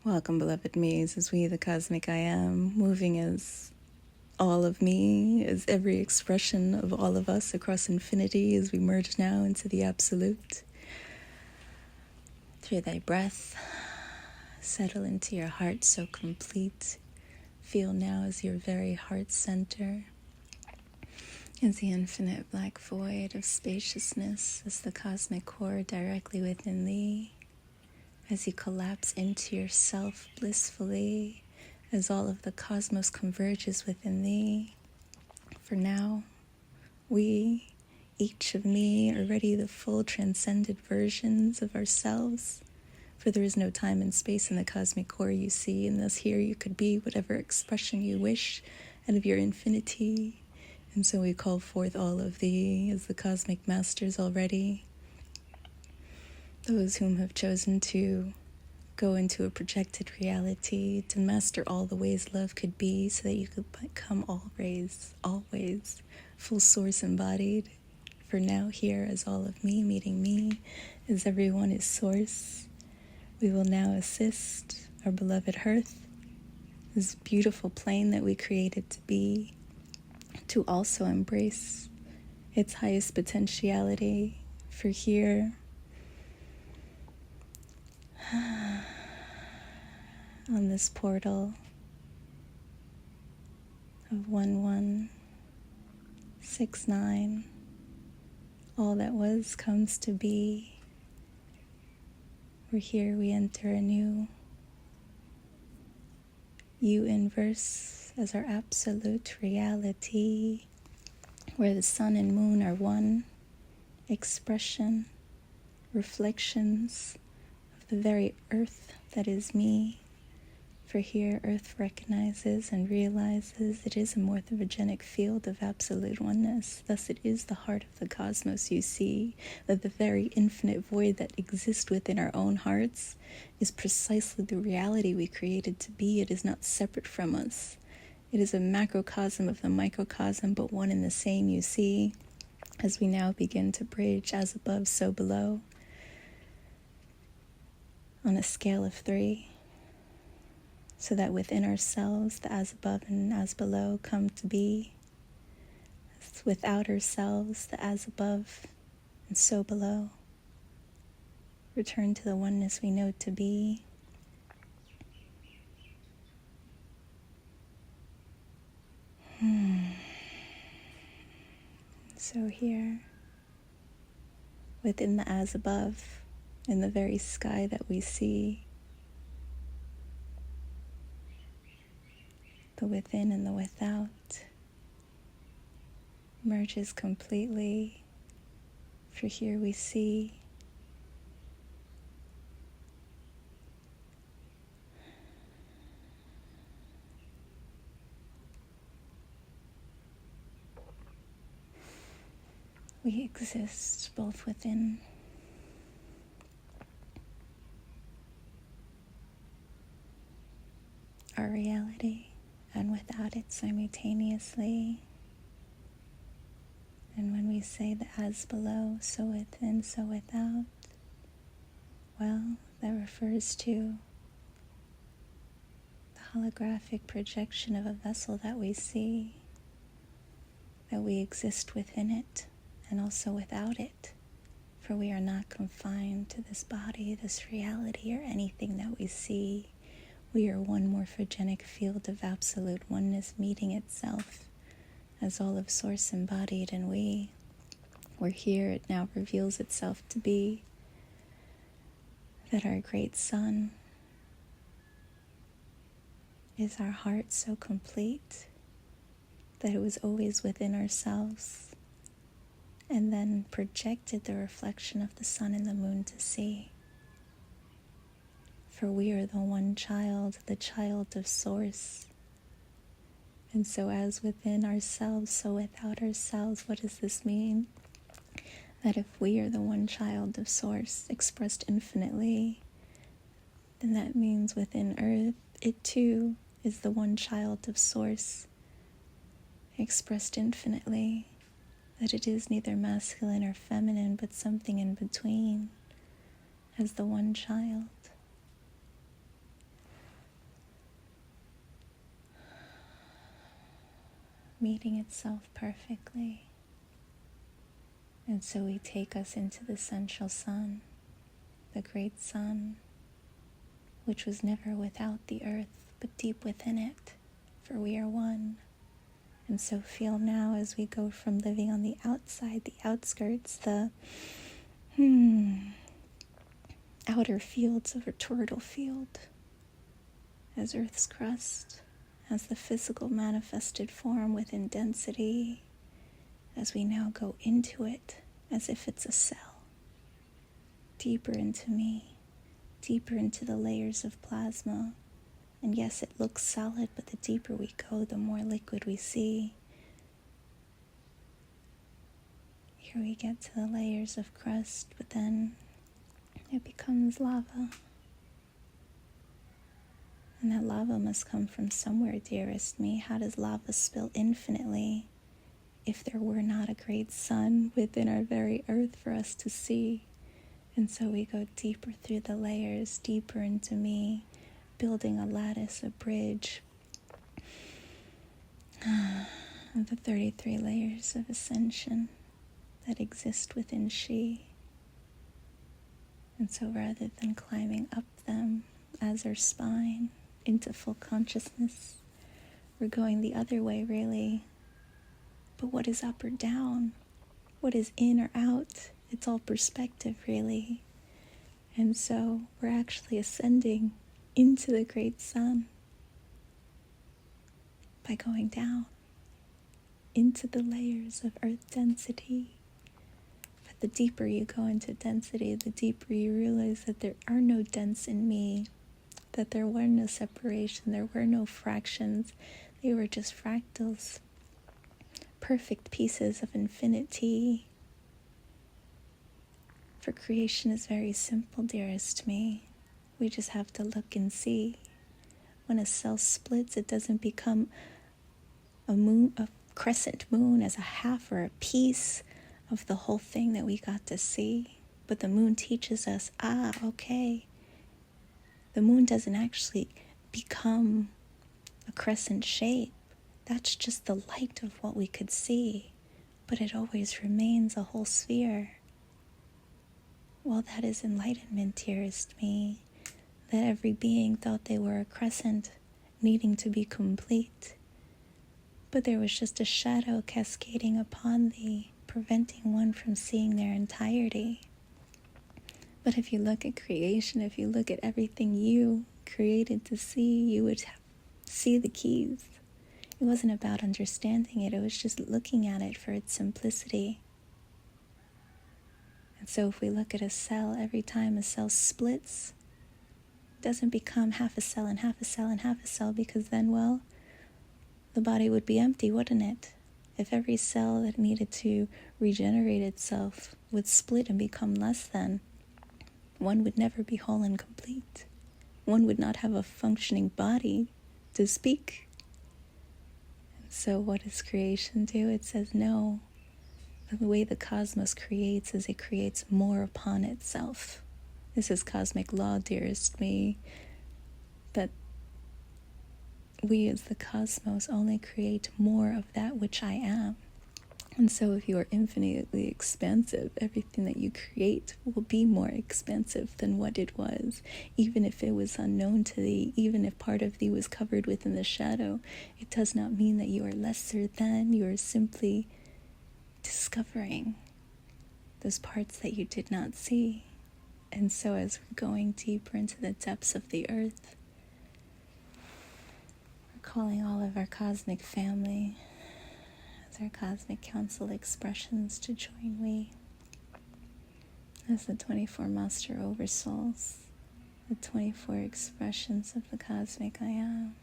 Welcome, beloved me's, as we, the cosmic I am, moving as all of me, as every expression of all of us across infinity, as we merge now into the absolute. Through thy breath, settle into your heart so complete. Feel now as your very heart center, as the infinite black void of spaciousness, as the cosmic core directly within thee. As you collapse into yourself blissfully, as all of the cosmos converges within thee. For now, we, each of me, are already the full transcended versions of ourselves. For there is no time and space in the cosmic core you see, and thus here you could be whatever expression you wish out of your infinity. And so we call forth all of thee as the cosmic masters already. Those whom have chosen to go into a projected reality, to master all the ways love could be, so that you could become always, full source embodied. For now, here as all of me meeting me, as everyone is source, we will now assist our beloved Hearth, this beautiful plane that we created to be, to also embrace its highest potentiality. For here, on this portal of 1169, all that was comes to be. We're here, we enter a new U-inverse as our absolute reality, where the sun and moon are one expression, reflections of the very earth that is me. For here, earth recognizes and realizes it is a morphogenic field of absolute oneness. Thus it is the heart of the cosmos you see, that the very infinite void that exists within our own hearts is precisely the reality we created to be. It is not separate from us. It is a macrocosm of the microcosm, but one and the same you see, as we now begin to bridge as above, so below, on a scale of 3, so that within ourselves the as above and as below come to be, as without ourselves the as above and so below return to the oneness we know to be. So here, within the as above, in the very sky that we see, the within and the without merges completely. For here we see we exist both within our reality and without it simultaneously. And when we say the as below, so within, so without, well, that refers to the holographic projection of a vessel that we see, that we exist within it and also without it. For we are not confined to this body, this reality, or anything that we see. We are one morphogenic field of absolute oneness meeting itself as all of Source embodied, and we're here. It now reveals itself to be that our great sun is our heart so complete that it was always within ourselves and then projected the reflection of the sun and the moon to see. For we are the one child, the child of Source. And so as within ourselves, so without ourselves, what does this mean? That if we are the one child of Source expressed infinitely, then that means within Earth, it too is the one child of Source expressed infinitely. That it is neither masculine or feminine, but something in between, as the one child. meeting itself perfectly. And so we take us into the central sun, the great sun, which was never without the earth, but deep within it, for we are one. And so feel now as we go from living on the outside, the outskirts, the outer fields of a toroidal field, as Earth's crust, as the physical manifested form within density, as we now go into it as if it's a cell, deeper into me, deeper into the layers of plasma. And yes, it looks solid, but the deeper we go, the more liquid we see. Here we get to the layers of crust, but then it becomes lava. And that lava must come from somewhere, dearest me. How does lava spill infinitely if there were not a great sun within our very earth for us to see? And so we go deeper through the layers, deeper into me, building a lattice, a bridge of the 33 layers of ascension that exist within she. And so rather than climbing up them as our spine into full consciousness, we're going the other way, really. But what is up or down? What is in or out? It's all perspective, really. And so we're actually ascending into the great sun by going down into the layers of earth density. But the deeper you go into density, the deeper you realize that there are no dents in me, that there were no separation, there were no fractions, they were just fractals, perfect pieces of infinity. For creation is very simple, dearest me. We just have to look and see. When a cell splits, it doesn't become a crescent moon as a half or a piece of the whole thing that we got to see. But the moon teaches us, okay, the moon doesn't actually become a crescent shape. That's just the light of what we could see, but it always remains a whole sphere. Well, that is enlightenment, dearest me, that every being thought they were a crescent, needing to be complete. But there was just a shadow cascading upon thee, preventing one from seeing their entirety. But if you look at creation, if you look at everything you created to see, you would see the keys. It wasn't about understanding it, it was just looking at it for its simplicity. And so if we look at a cell, every time a cell splits, it doesn't become half a cell and half a cell and half a cell, because then, well, the body would be empty, wouldn't it? If every cell that needed to regenerate itself would split and become less than, one would never be whole and complete. One would not have a functioning body to speak. And so what does creation do? It says no. The way the cosmos creates is it creates more upon itself. This is cosmic law, dearest me, that we as the cosmos only create more of that which I am. And so if you are infinitely expansive, everything that you create will be more expansive than what it was, even if it was unknown to thee, even if part of thee was covered within the shadow. It does not mean that you are lesser than, you are simply discovering those parts that you did not see. And so as we're going deeper into the depths of the earth, we're calling all of our cosmic family as our cosmic council expressions to join we as the 24 master oversouls, the 24 expressions of the cosmic I am.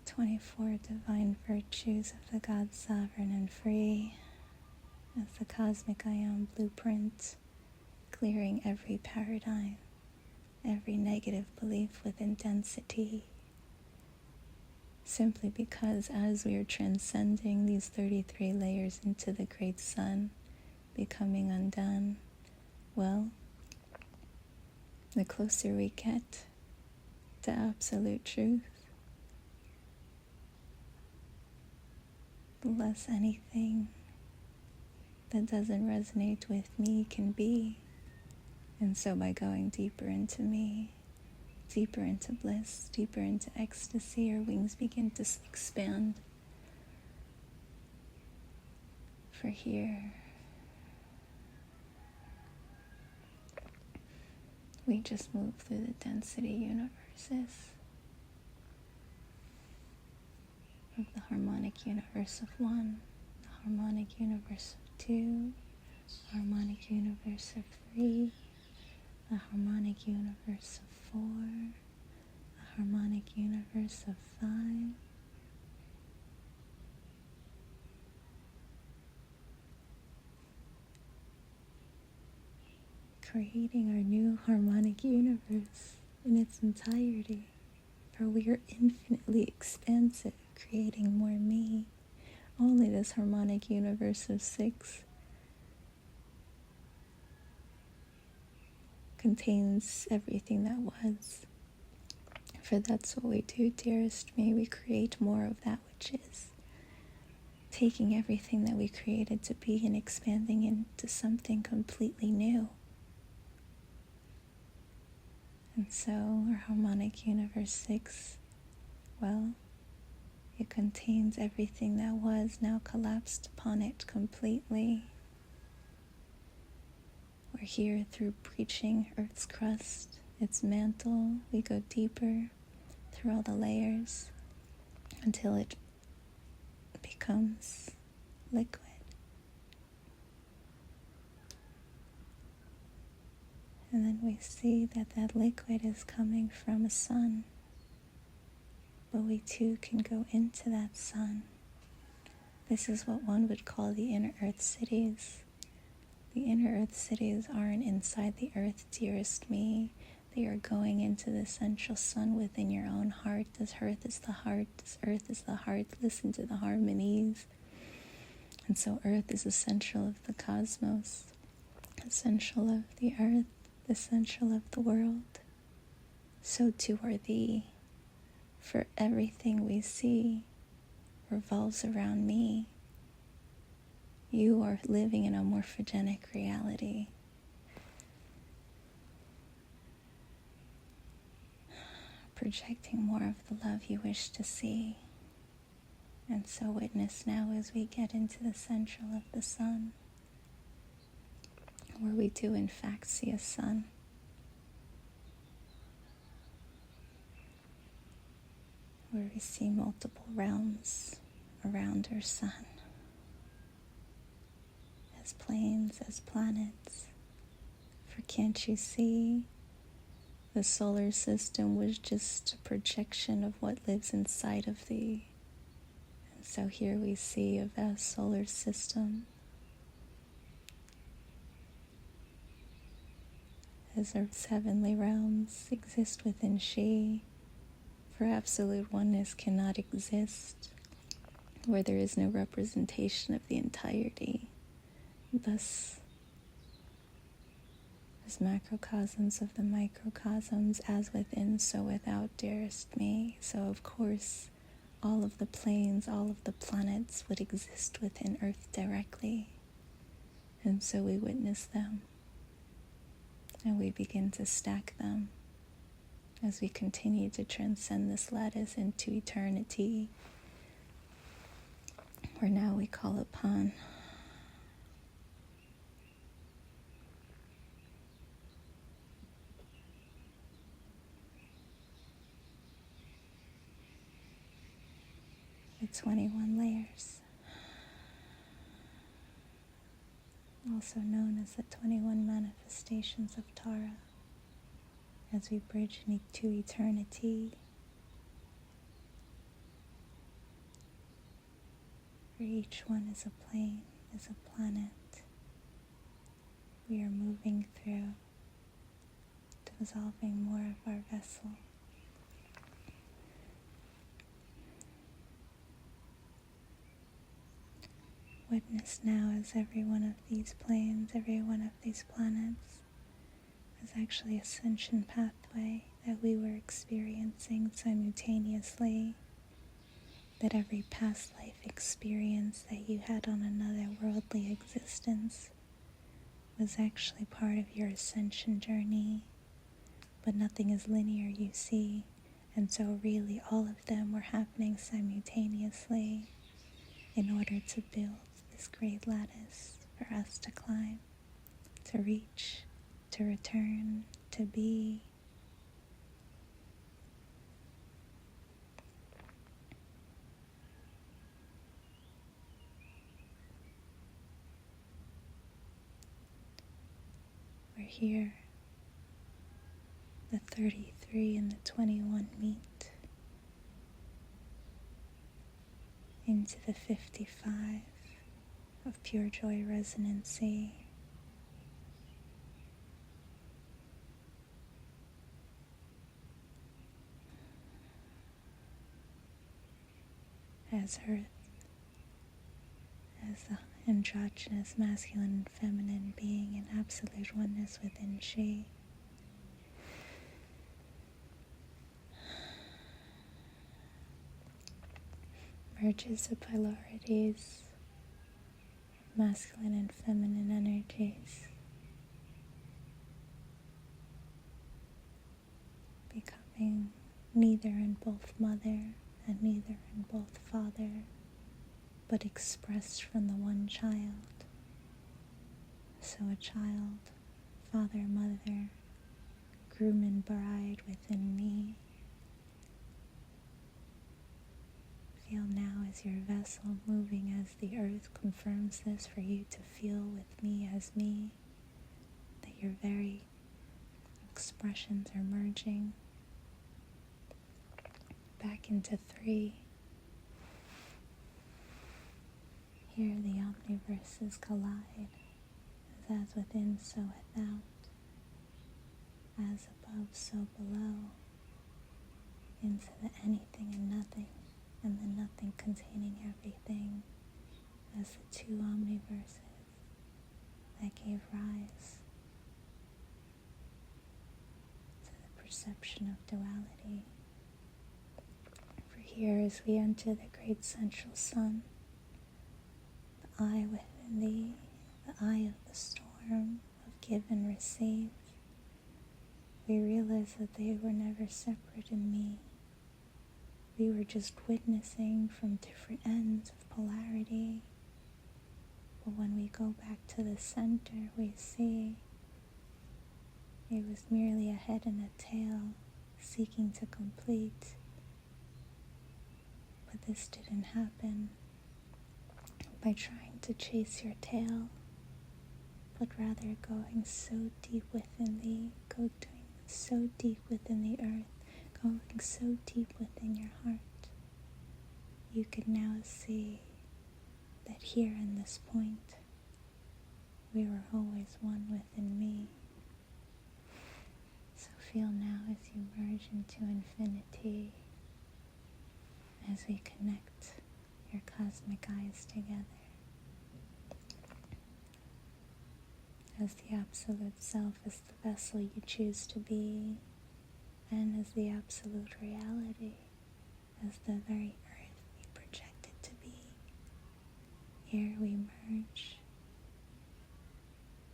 24 divine virtues of the God sovereign and free, as the cosmic I am blueprint, clearing every paradigm, every negative belief within density. Simply because as we are transcending these 33 layers into the great sun, becoming undone, well, the closer we get to absolute truth, the less anything that doesn't resonate with me can be. And so by going deeper into me, deeper into bliss, deeper into ecstasy, our wings begin to expand. For here, we just move through the density universes of the harmonic universe of one, the harmonic universe of two, the harmonic universe of three, the harmonic universe of four, the harmonic universe of five, creating our new harmonic universe in its entirety, for we are infinitely expansive, creating more me. Only this harmonic universe of six contains everything that was. For that's what we do, dearest me. We create more of that which is, taking everything that we created to be and expanding into something completely new. And so our harmonic universe 6, well, it contains everything that was now collapsed upon it completely. We're here through breaching Earth's crust, its mantle. We go deeper through all the layers until it becomes liquid. And then we see that that liquid is coming from a sun. But we too can go into that sun. This is what one would call the inner earth cities. The inner earth cities aren't inside the earth, dearest me. They are going into the essential sun within your own heart. This earth is the heart. This earth is the heart. Listen to the harmonies. And so earth is essential of the cosmos, essential of the earth, essential of the world. So too are thee. For everything we see revolves around me. You are living in a morphogenic reality. Projecting more of the love you wish to see. And so witness now as we get into the central of the sun, where we do in fact see a sun. Where we see multiple realms around our sun. As planes, as planets. For can't you see? The solar system was just a projection of what lives inside of thee. And so here we see a vast solar system. As Earth's heavenly realms exist within she, for absolute oneness cannot exist where there is no representation of the entirety. Thus, as macrocosms of the microcosms, as within, so without, dearest me. So of course, all of the planes, all of the planets would exist within Earth directly. And so we witness them. And we begin to stack them as we continue to transcend this lattice into eternity, where now we call upon the 21 layers, also known as the 21 manifestations of Tara, as we bridge into eternity, where each one is a plane, is a planet. We are moving through, dissolving more of our vessel. Witness now as every one of these planes, every one of these planets is actually an ascension pathway that we were experiencing simultaneously. that every past life experience that you had on another worldly existence was actually part of your ascension journey, but nothing is linear, you see, and so really all of them were happening simultaneously in order to build this great lattice for us to climb, to reach, to return, to be. We're here. The 33 and the 21 meet into the 55 of pure joy resonancy. As Earth, as the androgynous masculine and feminine being in absolute oneness within she. Merges the polarities of masculine and feminine energies, becoming neither in both mother and neither in both father, but expressed from the one child. So a child, father, mother, groom and bride within me. Feel now as your vessel moving as the earth confirms this for you to feel with me as me, that your very expressions are merging back into 3. Here the omniverses collide, as within, so without, as above, so below, into the anything and nothing, and the nothing containing everything, as the 2 omniverses that gave rise to the perception of duality. For here, as we enter the great central sun, the I within thee, the eye of the storm of give and receive, we realize that they were never separate in me. We were just witnessing from different ends of polarity. But when we go back to the center, we see it was merely a head and a tail seeking to complete. But this didn't happen by trying to chase your tail, but rather going so deep within thee, going so deep within the earth, going so deep within your heart. You can now see that here in this point, we were always one within me. So feel now as you merge into infinity, as we connect your cosmic eyes together, as the absolute self is the vessel you choose to be, and as the absolute reality, as the very earth you project it to be. Here we merge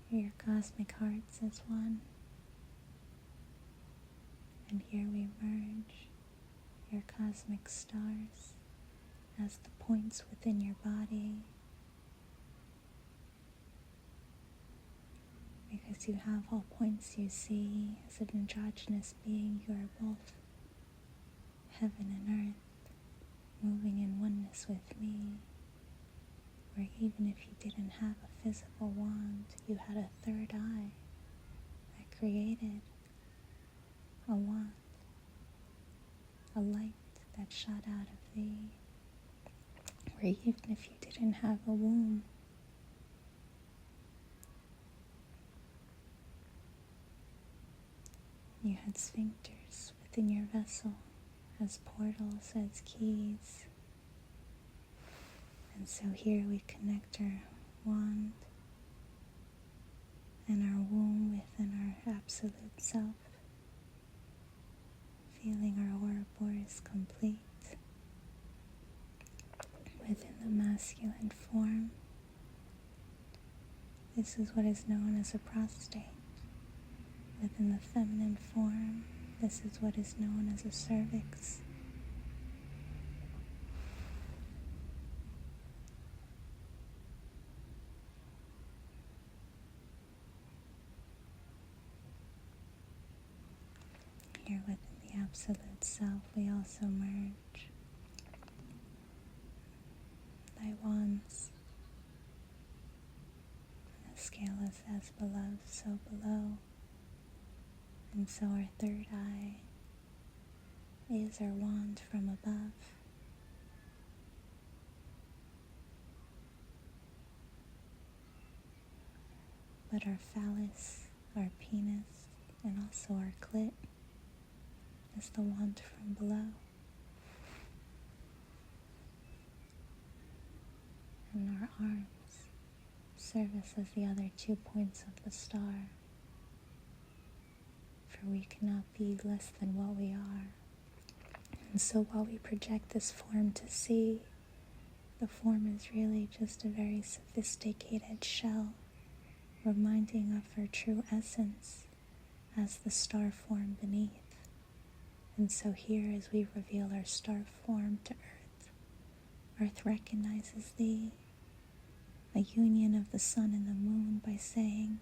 your cosmic hearts as one, and here we merge your cosmic stars as the points within your body, because you have all points you see. As an androgynous being, you are both heaven and earth, moving in oneness with me, where even if you didn't have a physical wand, you had a third eye that created a wand, a light that shot out of thee, where even if you didn't have a womb, you had sphincters within your vessel as portals, as keys. And so here we connect our wand and our womb within our absolute self, feeling our Ouroboros complete, within the masculine form. This is what is known as a prostate. Within the feminine form, this is what is known as a cervix. Here within the absolute self, we also merge thy wands. On a scale as below, so below. And so our third eye is our wand from above. But our phallus, our penis, and also our clit is the wand from below. And our arms serve us as the other 2 points of the star. For we cannot be less than what we are. And so while we project this form to see, the form is really just a very sophisticated shell, reminding of our true essence as the star form beneath. And so here, as we reveal our star form to Earth, Earth recognizes thee, a union of the sun and the moon, by saying,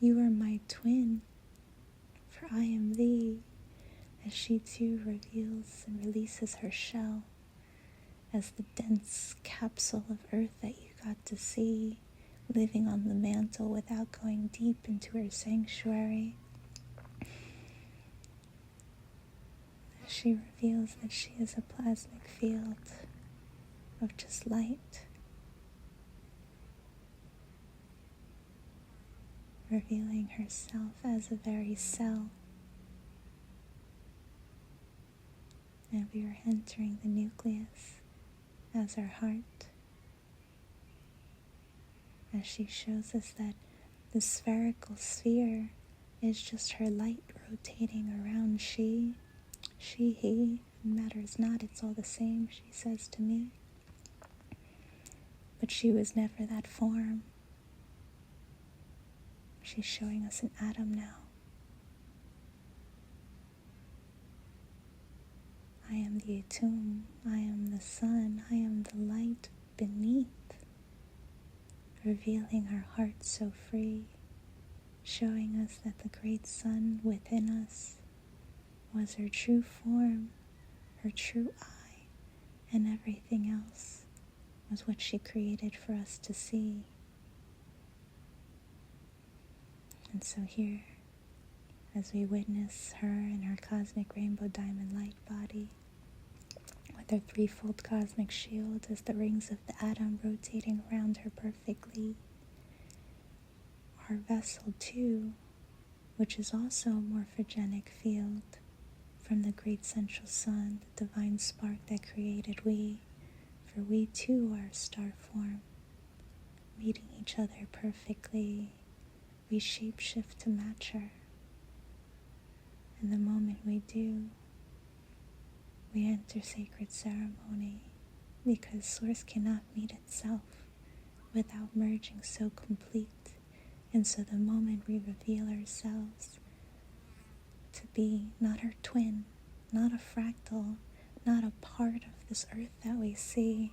"You are my twin, for I am thee," as she too reveals and releases her shell as the dense capsule of Earth that you got to see, living on the mantle without going deep into her sanctuary. She reveals that she is a plasmic field of just light, revealing herself as a very cell. And we are entering the nucleus as our heart, as she shows us that the spherical sphere is just her light rotating around she, he, matters not, it's all the same, she says to me. But she was never that form. She's showing us an atom now. I am the atom, I am the sun, I am the light beneath, revealing our heart so free, showing us that the great sun within us was her true form, her true eye, and everything else was what she created for us to see. And so here, as we witness her in her cosmic rainbow diamond light body, with her threefold cosmic shield as the rings of the atom rotating around her perfectly, our vessel too, which is also a morphogenic field from the great central sun, the divine spark that created we, for we too are a star form, meeting each other perfectly. We shapeshift to match her. And the moment we do, we enter sacred ceremony, because Source cannot meet itself without merging so complete. And so the moment we reveal ourselves to be not her twin, not a fractal, not a part of this earth that we see,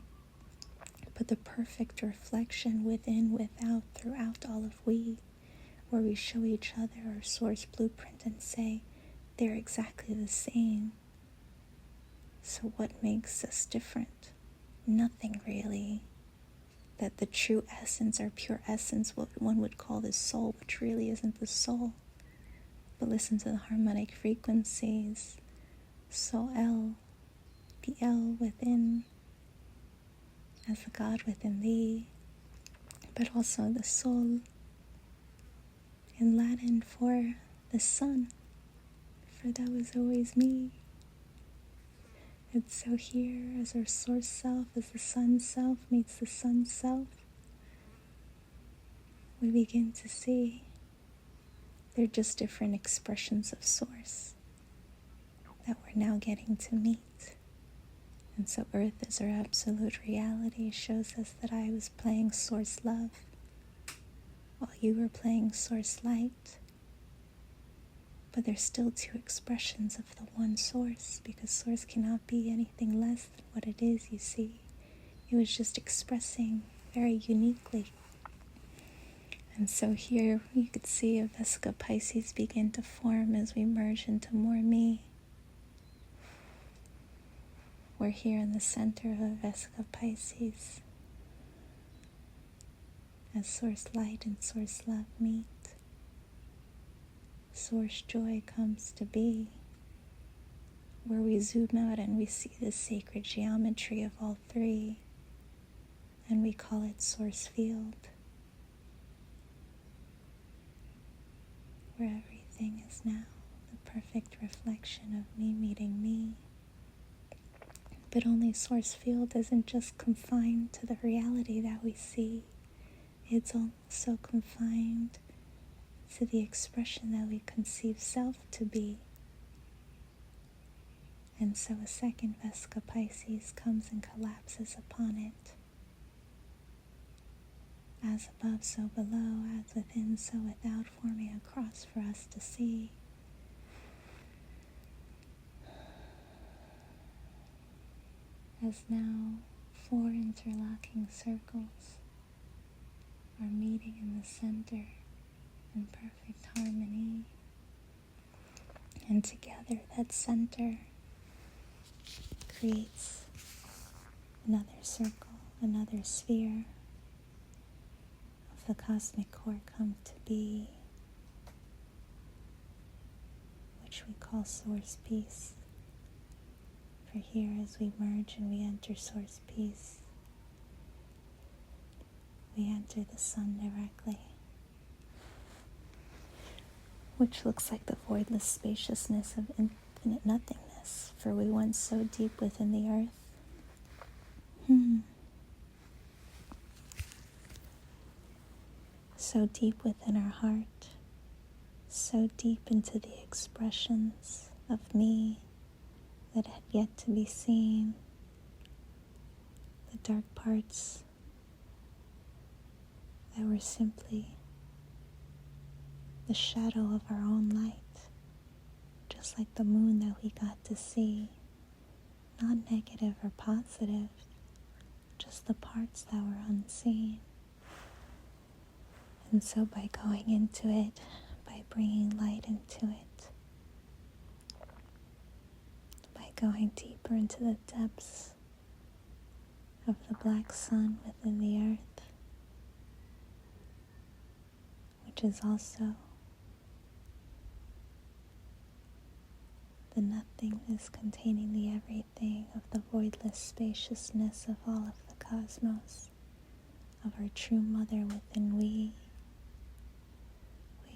but the perfect reflection within, without, throughout all of we, where we show each other our source blueprint and say, they're exactly the same. So what makes us different? Nothing really. That the true essence, our pure essence, what one would call the soul, which really isn't the soul. But listen to the harmonic frequencies. So L, the L within, as the God within thee, but also the soul, in Latin for the sun, for that was always me. And so here, as our source self, as the sun self meets the sun self, we begin to see they're just different expressions of source that we're now getting to meet. And so Earth as our absolute reality shows us that I was playing Source Love while you were playing Source Light. But there's still two expressions of the one Source, because Source cannot be anything less than what it is, you see. It was just expressing very uniquely. And so here you could see a Vesica Pisces begin to form as we merge into more me. We're here in the center of a Vesica Pisces as Source Light and Source Love meet. Source Joy comes to be, where we zoom out and we see the sacred geometry of all three, and we call it Source Field, where everything is now the perfect reflection of me meeting me. But only Source Field isn't just confined to the reality that we see. It's also confined to the expression that we conceive self to be. And so a second Vesica Pisces comes and collapses upon it. As above, so below, as within, so without, forming a cross for us to see. As now 4 interlocking circles are meeting in the center in perfect harmony. And together that center creates another circle, another sphere of the cosmic core come to be, which we call Source Peace. For here, as we merge and we enter Source Peace, we enter the sun directly, which looks like the voidless spaciousness of infinite nothingness, for we went so deep within the earth. So deep within our heart, so deep into the expressions of me that had yet to be seen, the dark parts that were simply the shadow of our own light, just like the moon that we got to see, not negative or positive, just the parts that were unseen. And so by going into it, by bringing light into it, by going deeper into the depths of the black sun within the earth, which is also the nothingness containing the everything of the voidless spaciousness of all of the cosmos, of our true mother within we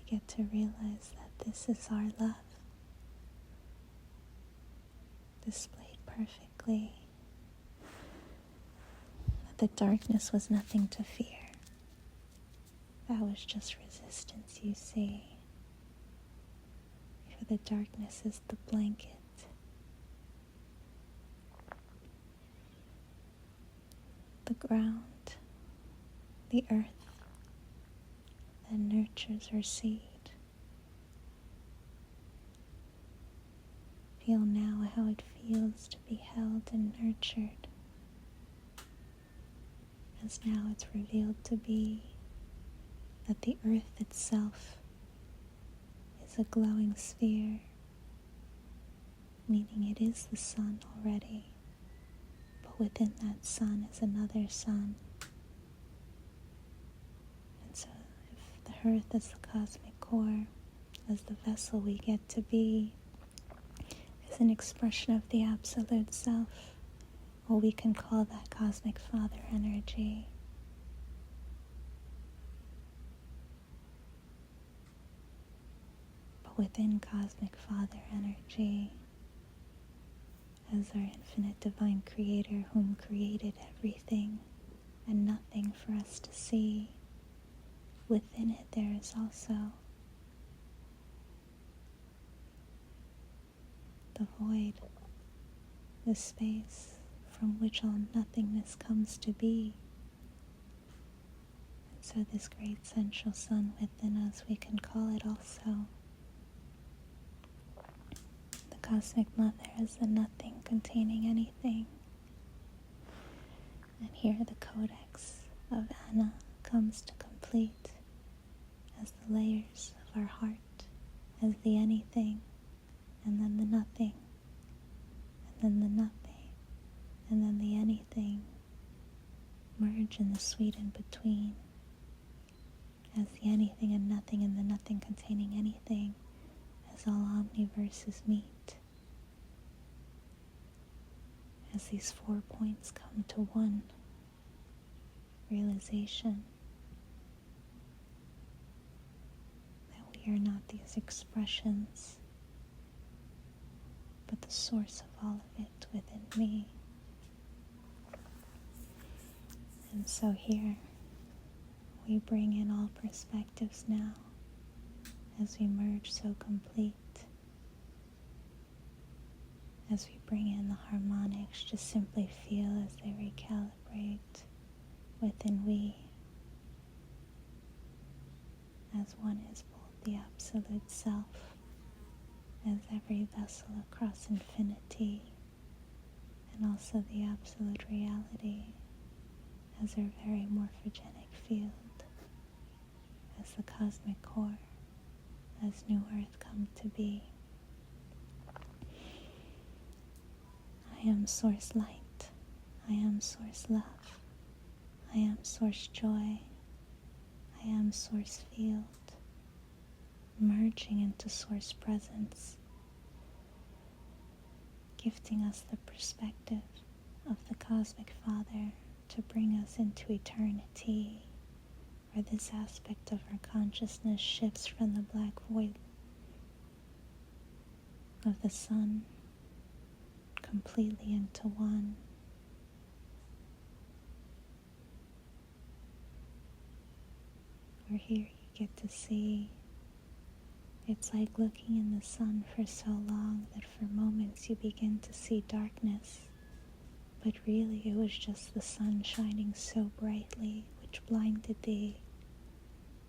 get to realize that this is our love, displayed perfectly, that the darkness was nothing to fear. That was just resistance, you see. For the darkness is the blanket, the ground, the earth that nurtures our seed. Feel now how it feels to be held and nurtured, as now it's revealed to be that the earth itself is a glowing sphere, meaning it is the sun already, but within that sun is another sun. And so if the earth as the cosmic core, as the vessel we get to be, is an expression of the absolute self, well, we can call that cosmic father energy. Within cosmic father energy, as our infinite divine creator whom created everything and nothing for us to see, within it there is also the void, the space from which all nothingness comes to be. And so this great central sun within us, we can call it also the Cosmic Mother as the nothing containing anything. And here the Codex of Anna comes to complete as the layers of our heart, as the anything, and then the nothing, and then the nothing, and then the anything merge in the sweet in between, as the anything and the nothing containing anything, as all omniverses meet, as these 4 points come to one realization that we are not these expressions, but the source of all of it within me. And so here we bring in all perspectives now as we merge so complete, as we bring in the harmonics, just simply feel as they recalibrate within we, as one is both the absolute self, as every vessel across infinity, and also the absolute reality as our very morphogenic field, as the cosmic core, as New Earth come to be. I am Source Light. I am Source Love. I am Source Joy. I am Source Field, merging into Source Presence, gifting us the perspective of the Cosmic Father to bring us into eternity, where this aspect of our consciousness shifts from the black void of the sun completely into one. Where here you get to see, it's like looking in the sun for so long that for moments you begin to see darkness, but really it was just the sun shining so brightly which blinded thee,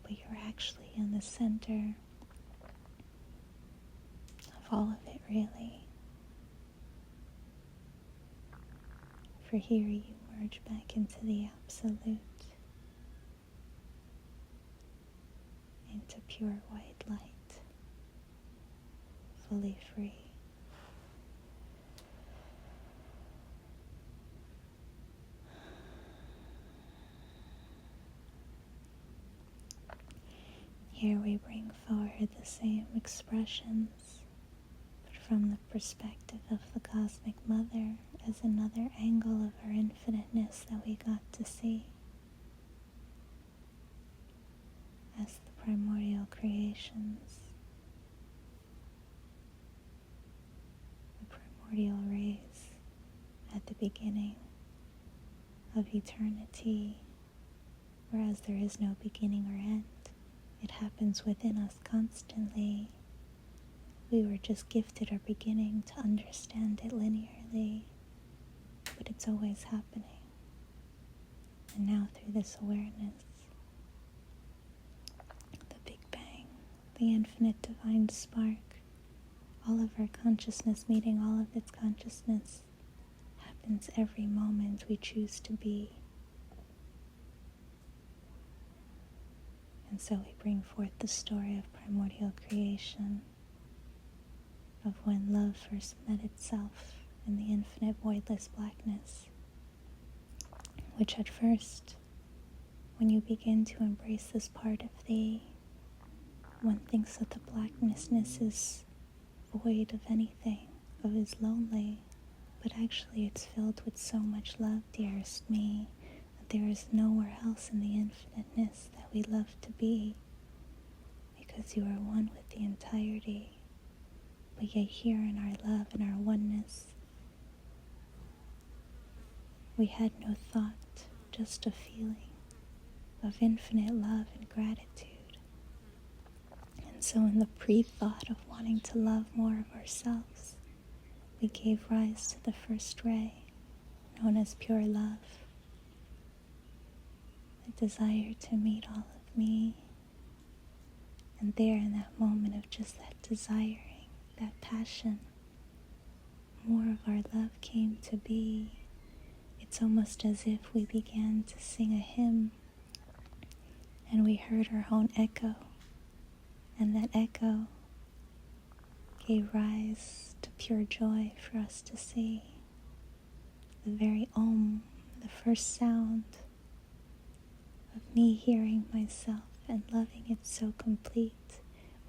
but you're actually in the center of all of it, really. For here you merge back into the absolute, into pure white light, fully free. Here we bring forward the same expressions, but from the perspective of the Cosmic Mother as another angle of our infiniteness that we got to see, as the primordial creations, the primordial rays at the beginning of eternity, whereas there is no beginning or end. It happens within us constantly. We were just gifted our beginning to understand it linearly, but it's always happening. And now through this awareness, the Big Bang, the infinite divine spark, all of our consciousness meeting all of its consciousness, happens every moment we choose to be. And so we bring forth the story of primordial creation, of when love first met itself in the infinite voidless blackness, which at first, when you begin to embrace this part of thee, one thinks that the blackness is void of anything, of is lonely, but actually it's filled with so much love, dearest me, that there is nowhere else in the infiniteness that we love to be, because you are one with the entirety. But yet here in our love and our oneness, we had no thought, just a feeling of infinite love and gratitude. And so in the pre-thought of wanting to love more of ourselves, we gave rise to the first ray, known as pure love, the desire to meet all of me. And there in that moment of just that desiring, that passion, more of our love came to be. It's almost as if we began to sing a hymn and we heard our own echo, and that echo gave rise to pure joy for us to see. The very the first sound of me hearing myself and loving it so complete,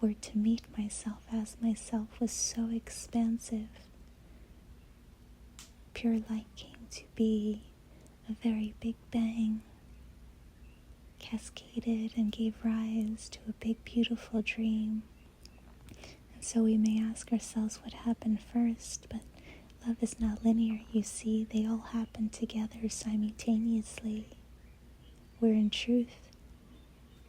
or to meet myself as myself, was so expansive. Pure light came to be, a very big bang, cascaded and gave rise to a big beautiful dream. And so we may ask ourselves what happened first, but love is not linear, you see. They all happen together simultaneously. Where in truth,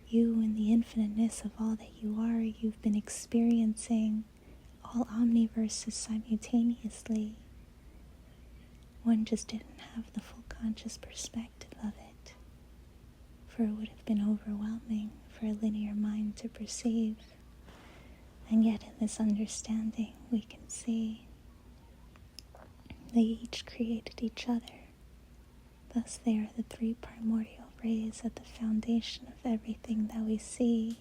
you in the infiniteness of all that you are, you've been experiencing all omniverses simultaneously. One just didn't have the full conscious perspective of it, for it would have been overwhelming for a linear mind to perceive. And yet in this understanding, we can see they each created each other. Thus they are the three primordial rays at the foundation of everything that we see,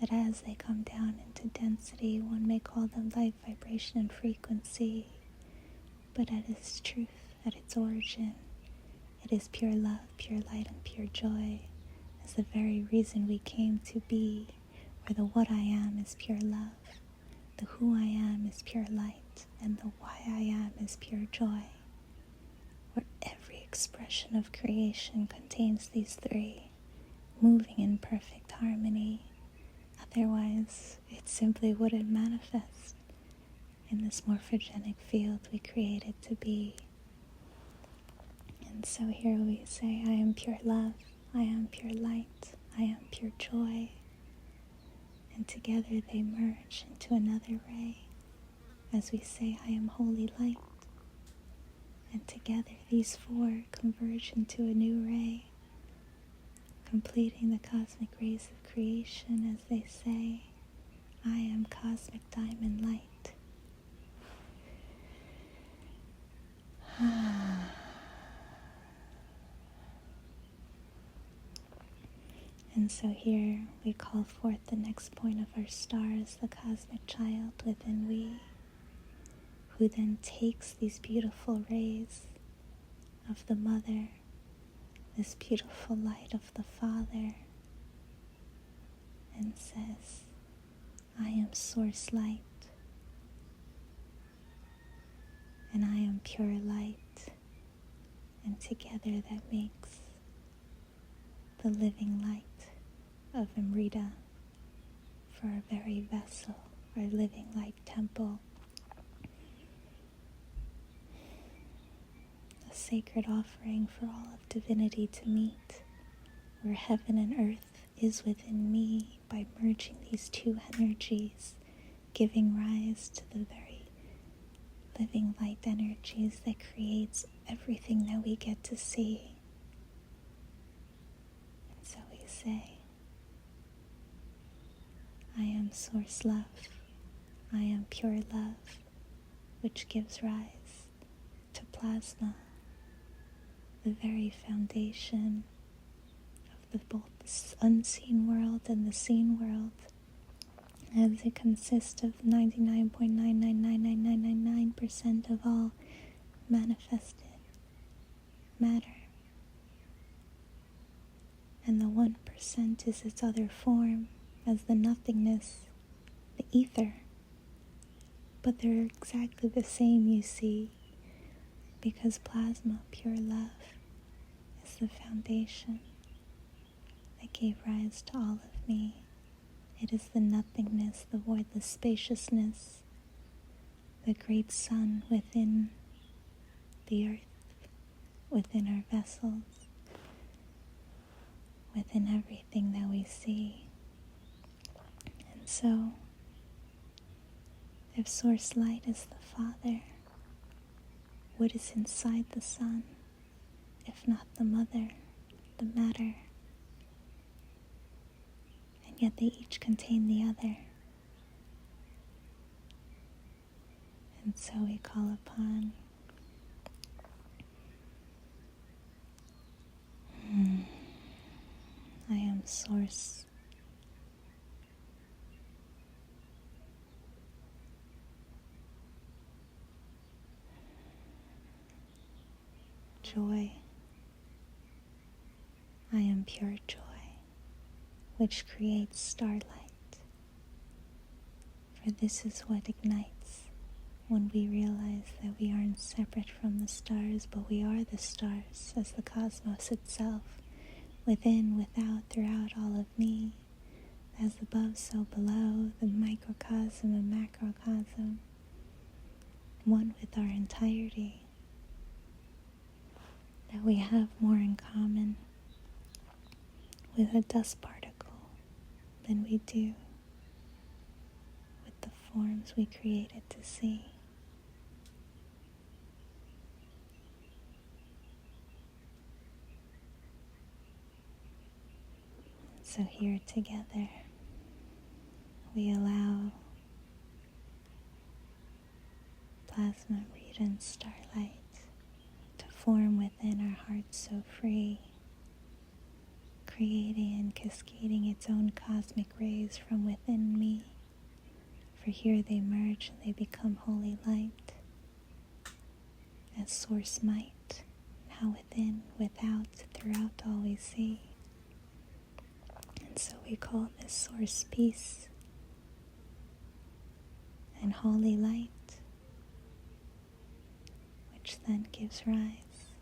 that as they come down into density, one may call them light, vibration, and frequency, but at its truth, at its origin, it is pure love, pure light, and pure joy, as the very reason we came to be, where the what I am is pure love, the who I am is pure light, and the why I am is pure joy, where every expression of creation contains these three, moving in perfect harmony. Otherwise, it simply wouldn't manifest in this morphogenic field we created to be. And so here we say, I am pure love, I am pure light, I am pure joy. And together they merge into another ray as we say, I am holy light. And together these four converge into a new ray, completing the cosmic rays of creation as they say, I am cosmic diamond light. And so here we call forth the next point of our star as the cosmic child within we, who then takes these beautiful rays of the mother, this beautiful light of the father, and says, I am source light, and I am pure light, and together that makes the living light of Amrita for our very vessel, our living light temple, a sacred offering for all of divinity to meet, where heaven and earth is within me by merging these two energies, giving rise to the very living light energies that creates everything that we get to see. And so we say, I am source love, I am pure love, which gives rise to plasma, the very foundation of both the unseen world and the seen world, as it consists of 99.999999% of all manifested matter. And the 1% is its other form, as the nothingness, the ether. But they're exactly the same, you see, because plasma, pure love, is the foundation that gave rise to all of me. It is the nothingness, the void, the spaciousness, the great sun within the earth, within our vessels, within everything that we see. And so, if Source Light is the Father, what is inside the sun, if not the mother, the matter? And yet they each contain the other. And so we call upon I am Source. Joy. I am pure joy, which creates starlight. For this is what ignites when we realize that we aren't separate from the stars, but we are the stars as the cosmos itself, within, without, throughout all of me, as above, so below, the microcosm and macrocosm, one with our entirety, that we have more in common with a dust particle than we do with the forms we created to see. So here together, we allow plasma radiant starlight to form within our hearts so free, creating and cascading its own cosmic rays from within me. For here they merge and they become holy light, as source might, now within, without, throughout all we see. And so we call this source peace and holy light, which then gives rise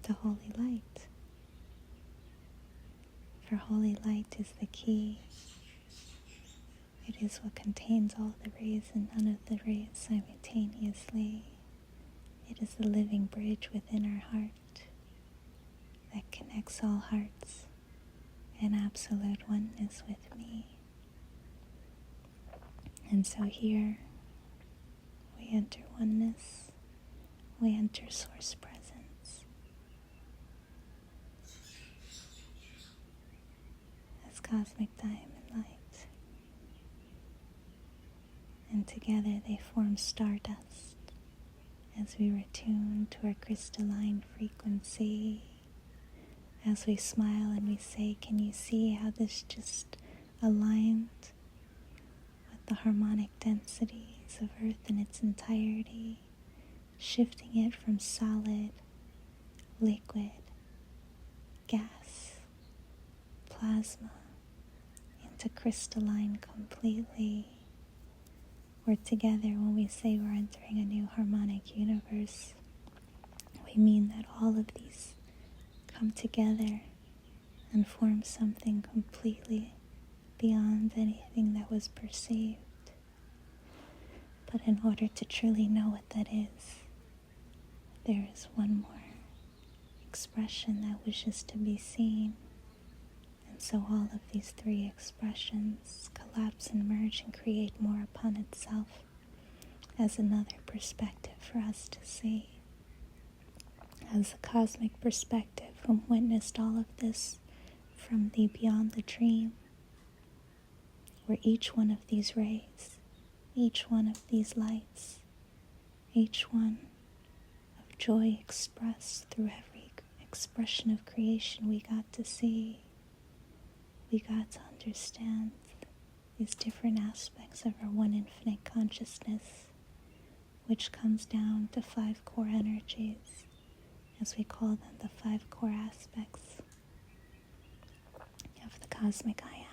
to holy light. For holy light is the key. It is what contains all the rays and none of the rays simultaneously. It is the living bridge within our heart that connects all hearts in absolute oneness with me. And so here we enter oneness, we enter source presence as cosmic diamond light. And together they form stardust as we retune to our crystalline frequency. As we smile and we say, can you see how this just aligned with the harmonic densities of Earth in its entirety, shifting it from solid, liquid, gas, plasma, into crystalline completely. We're together when we say we're entering a new harmonic universe. We mean that all of these come together and form something completely beyond anything that was perceived. But in order to truly know what that is, there is one more expression that wishes to be seen. And so all of these three expressions collapse and merge and create more upon itself as another perspective for us to see. As a cosmic perspective who witnessed all of this from the beyond the dream, where each one of these rays, each one of these lights, each one of joy expressed through every expression of creation we got to see, we got to understand these different aspects of our one infinite consciousness, which comes down to 5 core energies, as we call them the 5 core aspects of the cosmic I Am.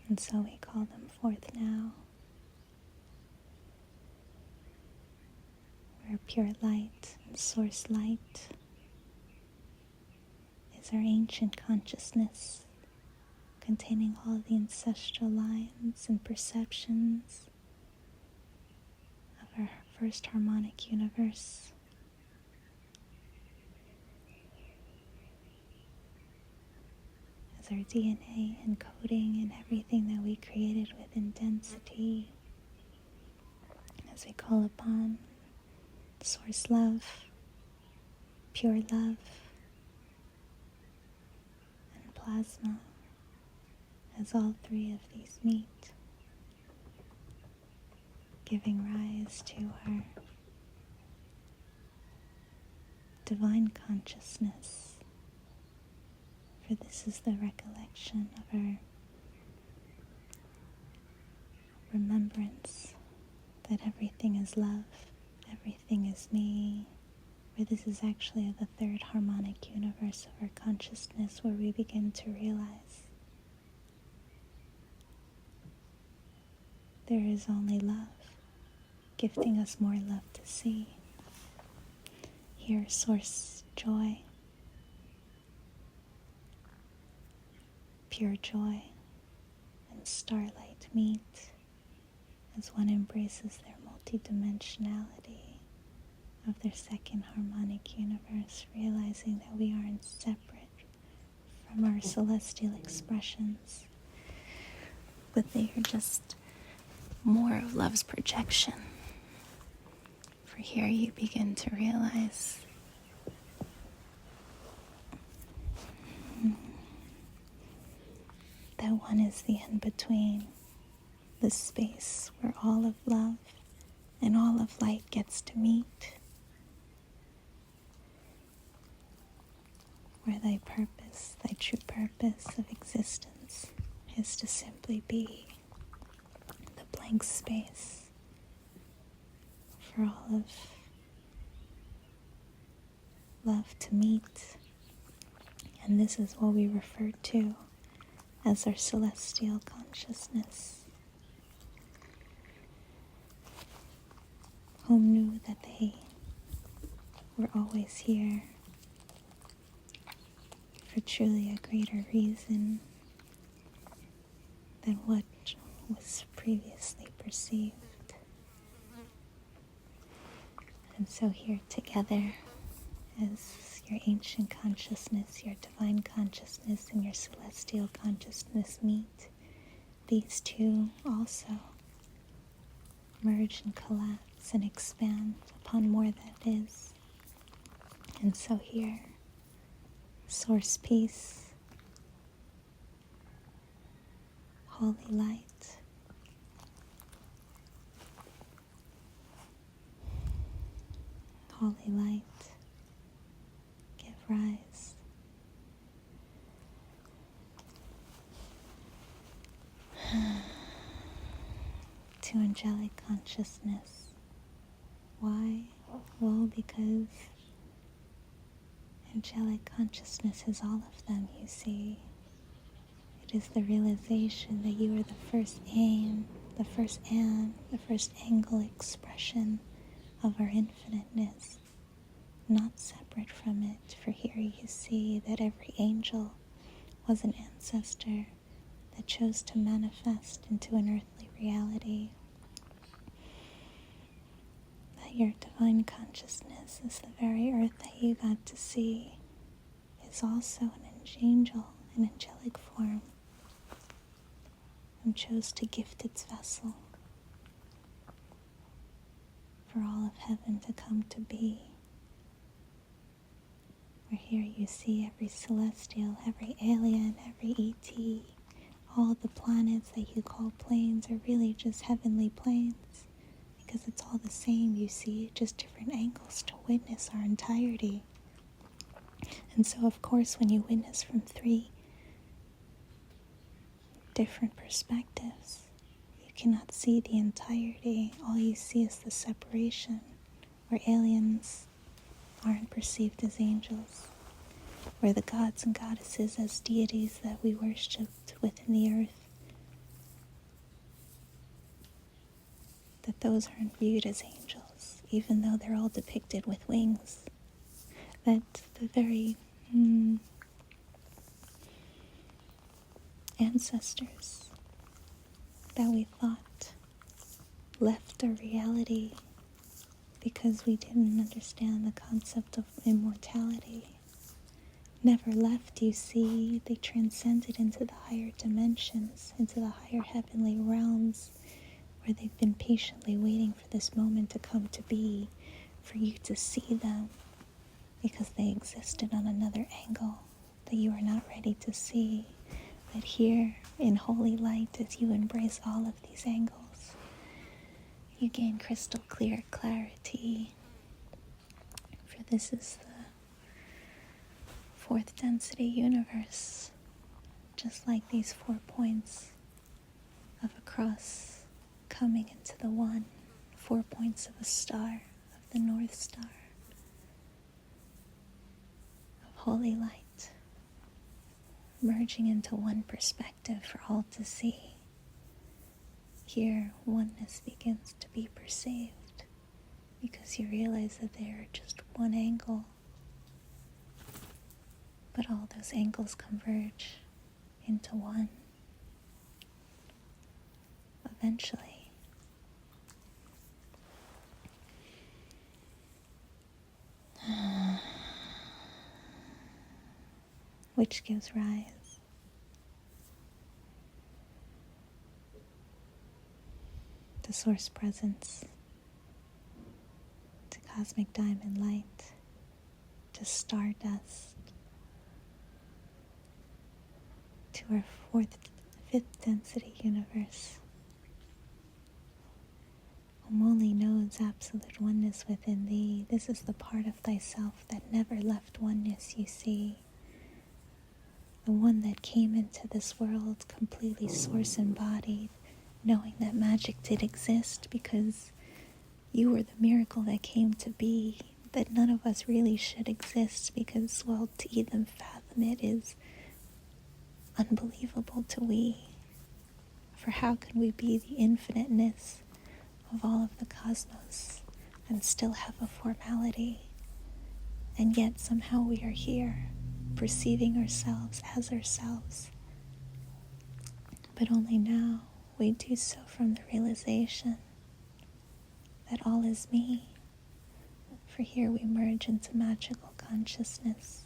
And so we call them forth now. Where pure light and source light is our ancient consciousness, containing all the ancestral lines and perceptions of our first harmonic universe. as our DNA encoding in everything that we created with intensity, as we call upon source love, pure love, and plasma, as all three of these meet, giving rise to our divine consciousness. For this is the recollection of our remembrance that everything is love, everything is me. For this is actually the third harmonic universe of our consciousness, where we begin to realize there is only love, gifting us more love to see. Here, source joy, pure joy, and starlight meet as one embraces their multidimensionality of their second harmonic universe, realizing that we aren't separate from our celestial expressions, but they are just more of love's projection. For here you begin to realize that one is the in-between, the space where all of love and all of light gets to meet, where thy purpose, thy true purpose of existence is to simply be the blank space for all of love to meet. And this is what we refer to as our celestial consciousness. Whom knew that they were always here for truly a greater reason than what was previously perceived. And so here together, as your ancient consciousness, your divine consciousness, and your celestial consciousness meet, these two also merge and collapse and expand upon more that is. And so here, source peace, holy light, holy light, give rise to angelic consciousness. Why? Well, because angelic consciousness is all of them, you see. It is the realization that you are the first aim, the first angle expression of our infiniteness, not separate from it. For here you see that every angel was an ancestor that chose to manifest into an earthly reality. That your divine consciousness is the very earth that you got to see, is also an angel, an angelic form, and chose to gift its vessel for all of heaven to come to be. Where here you see every celestial, every alien, every ET, all the planets that you call planes are really just heavenly planes, because it's all the same, you see, just different angles to witness our entirety. And so, of course, when you witness from three different perspectives, you cannot see the entirety. All you see is the separation, where aliens aren't perceived as angels, where the gods and goddesses as deities that we worshipped within the earth, that those aren't viewed as angels, even though they're all depicted with wings. That the very ancestors that we thought left our reality because we didn't understand the concept of immortality, never left, you see. They transcended into the higher dimensions, into the higher heavenly realms, where they've been patiently waiting for this moment to come to be, for you to see them, because they existed on another angle that you are not ready to see. But here, in holy light, as you embrace all of these angles, you gain crystal clear clarity, for this is the fourth density universe, just like these 4 points of a cross coming into the one, 4 points of a star, of the North Star, of holy light, merging into one perspective for all to see. Here, oneness begins to be perceived, because you realize that they are just one angle, but all those angles converge into one. Eventually. Which gives rise to source presence, to cosmic diamond light, to stardust, to our fifth density universe. Only knows absolute oneness within thee. This is the part of thyself that never left oneness, you see. The one that came into this world completely source embodied, knowing that magic did exist because you were the miracle that came to be, that none of us really should exist because, well, to even fathom it is unbelievable to we. For how can we be the infiniteness of all of the cosmos and still have a formality, and yet somehow we are here, perceiving ourselves as ourselves. But only now we do so from the realization that all is me, for here we merge into magical consciousness.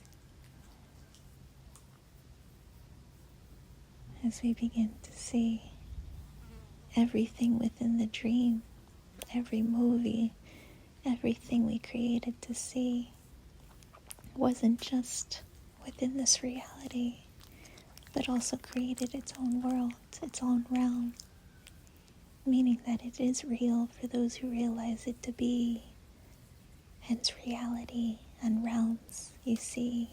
As we begin to see everything within the dream, every movie, everything we created to see wasn't just within this reality, but also created its own world, its own realm, meaning that it is real for those who realize it to be, hence reality and realms, you see.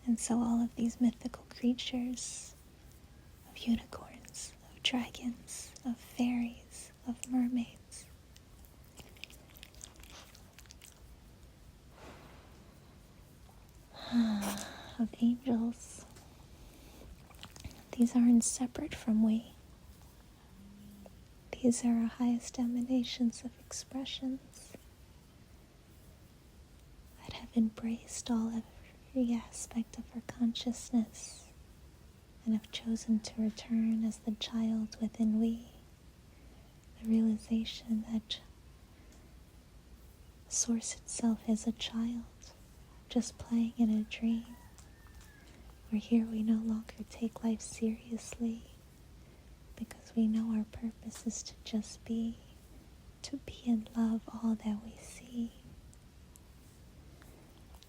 And so all of these mythical creatures, of unicorns, of dragons, of fairies, of mermaids, of angels, these aren't separate from we. These are our highest emanations of expressions that have embraced every aspect of our consciousness and have chosen to return as the child within we. The realization that Source itself is a child, just playing in a dream, where here we no longer take life seriously, because we know our purpose is to just be, to be and love all that we see.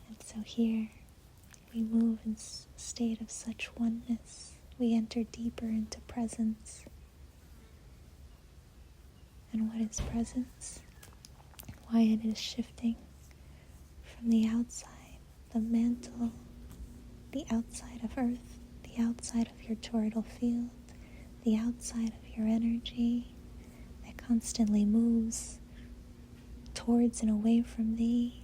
And so here, we move in a state of such oneness. We enter deeper into presence. And what is presence? Why it is shifting from the outside, the mantle, the outside of earth, the outside of your toroidal field, the outside of your energy that constantly moves towards and away from thee.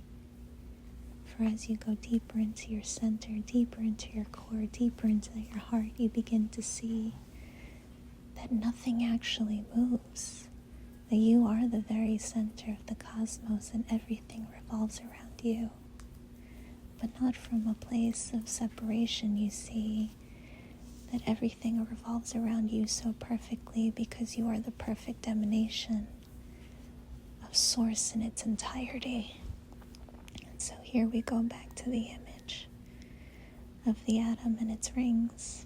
For as you go deeper into your center, deeper into your core, deeper into your heart, you begin to see that nothing actually moves, that you are the very center of the cosmos and everything revolves around you. But not from a place of separation, you see, that everything revolves around you so perfectly because you are the perfect emanation of Source in its entirety. And so here we go back to the image. of the atom and its rings,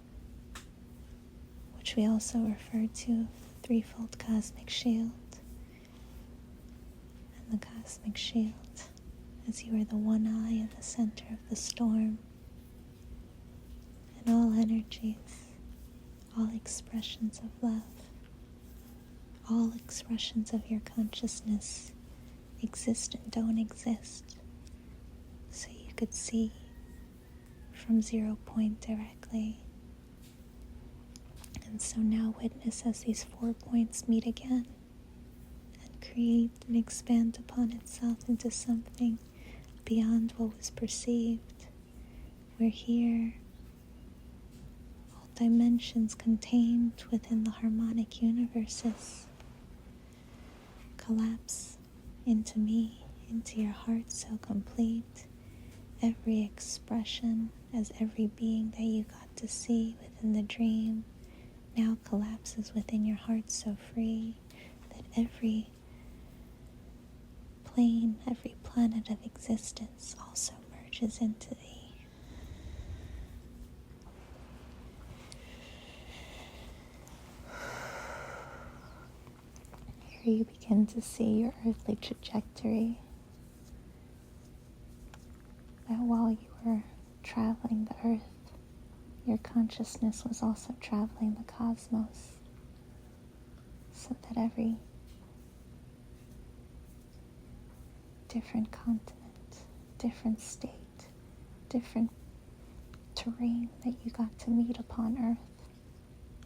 which we also refer to the threefold cosmic shield. And the cosmic shield, as you are the one eye in the center of the storm, and all energies, all expressions of love, all expressions of your consciousness exist and don't exist, so you could see from 0 point directly. And so now witness as these 4 points meet again and create and expand upon itself into something beyond what was perceived. We're here, all dimensions contained within the harmonic universes, collapse into me, into your heart so complete. Every expression, as every being that you got to see within the dream, now collapses within your heart so free that every plane, every planet of existence also merges into thee. Here you begin to see your earthly trajectory, that while you were traveling the earth, your consciousness was also traveling the cosmos, so that every different continent, different state, different terrain that you got to meet upon earth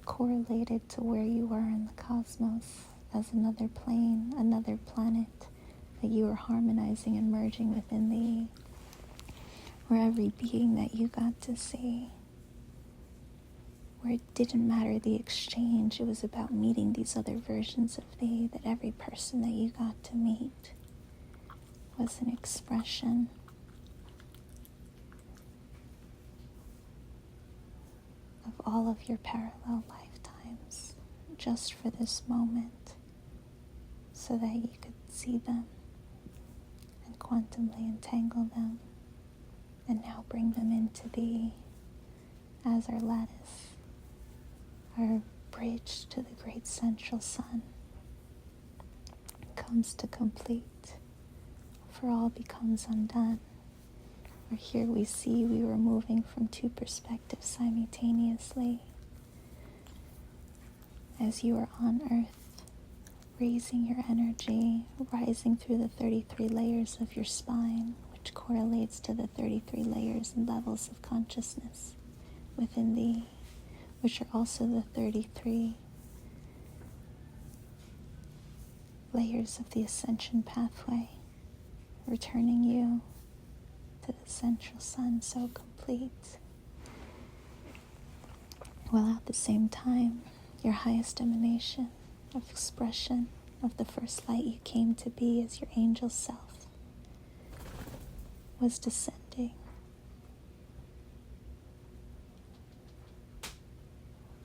correlated to where you were in the cosmos as another plane, another planet that you were harmonizing and merging within thee, where every being that you got to see, where it didn't matter the exchange, it was about meeting these other versions of thee, that every person that you got to meet was an expression of all of your parallel lifetimes, just for this moment, so that you could see them and quantumly entangle them, and now bring them into thee as our lattice, our bridge to the great central sun comes to complete, for all becomes undone. For here we see we were moving from two perspectives simultaneously, as you are on earth, raising your energy, rising through the 33 layers of your spine, which correlates to the 33 layers and levels of consciousness within thee, which are also the 33 layers of the ascension pathway, returning you to the central sun so complete, while at the same time your highest emanation of expression of the first light you came to be as your angel self was descending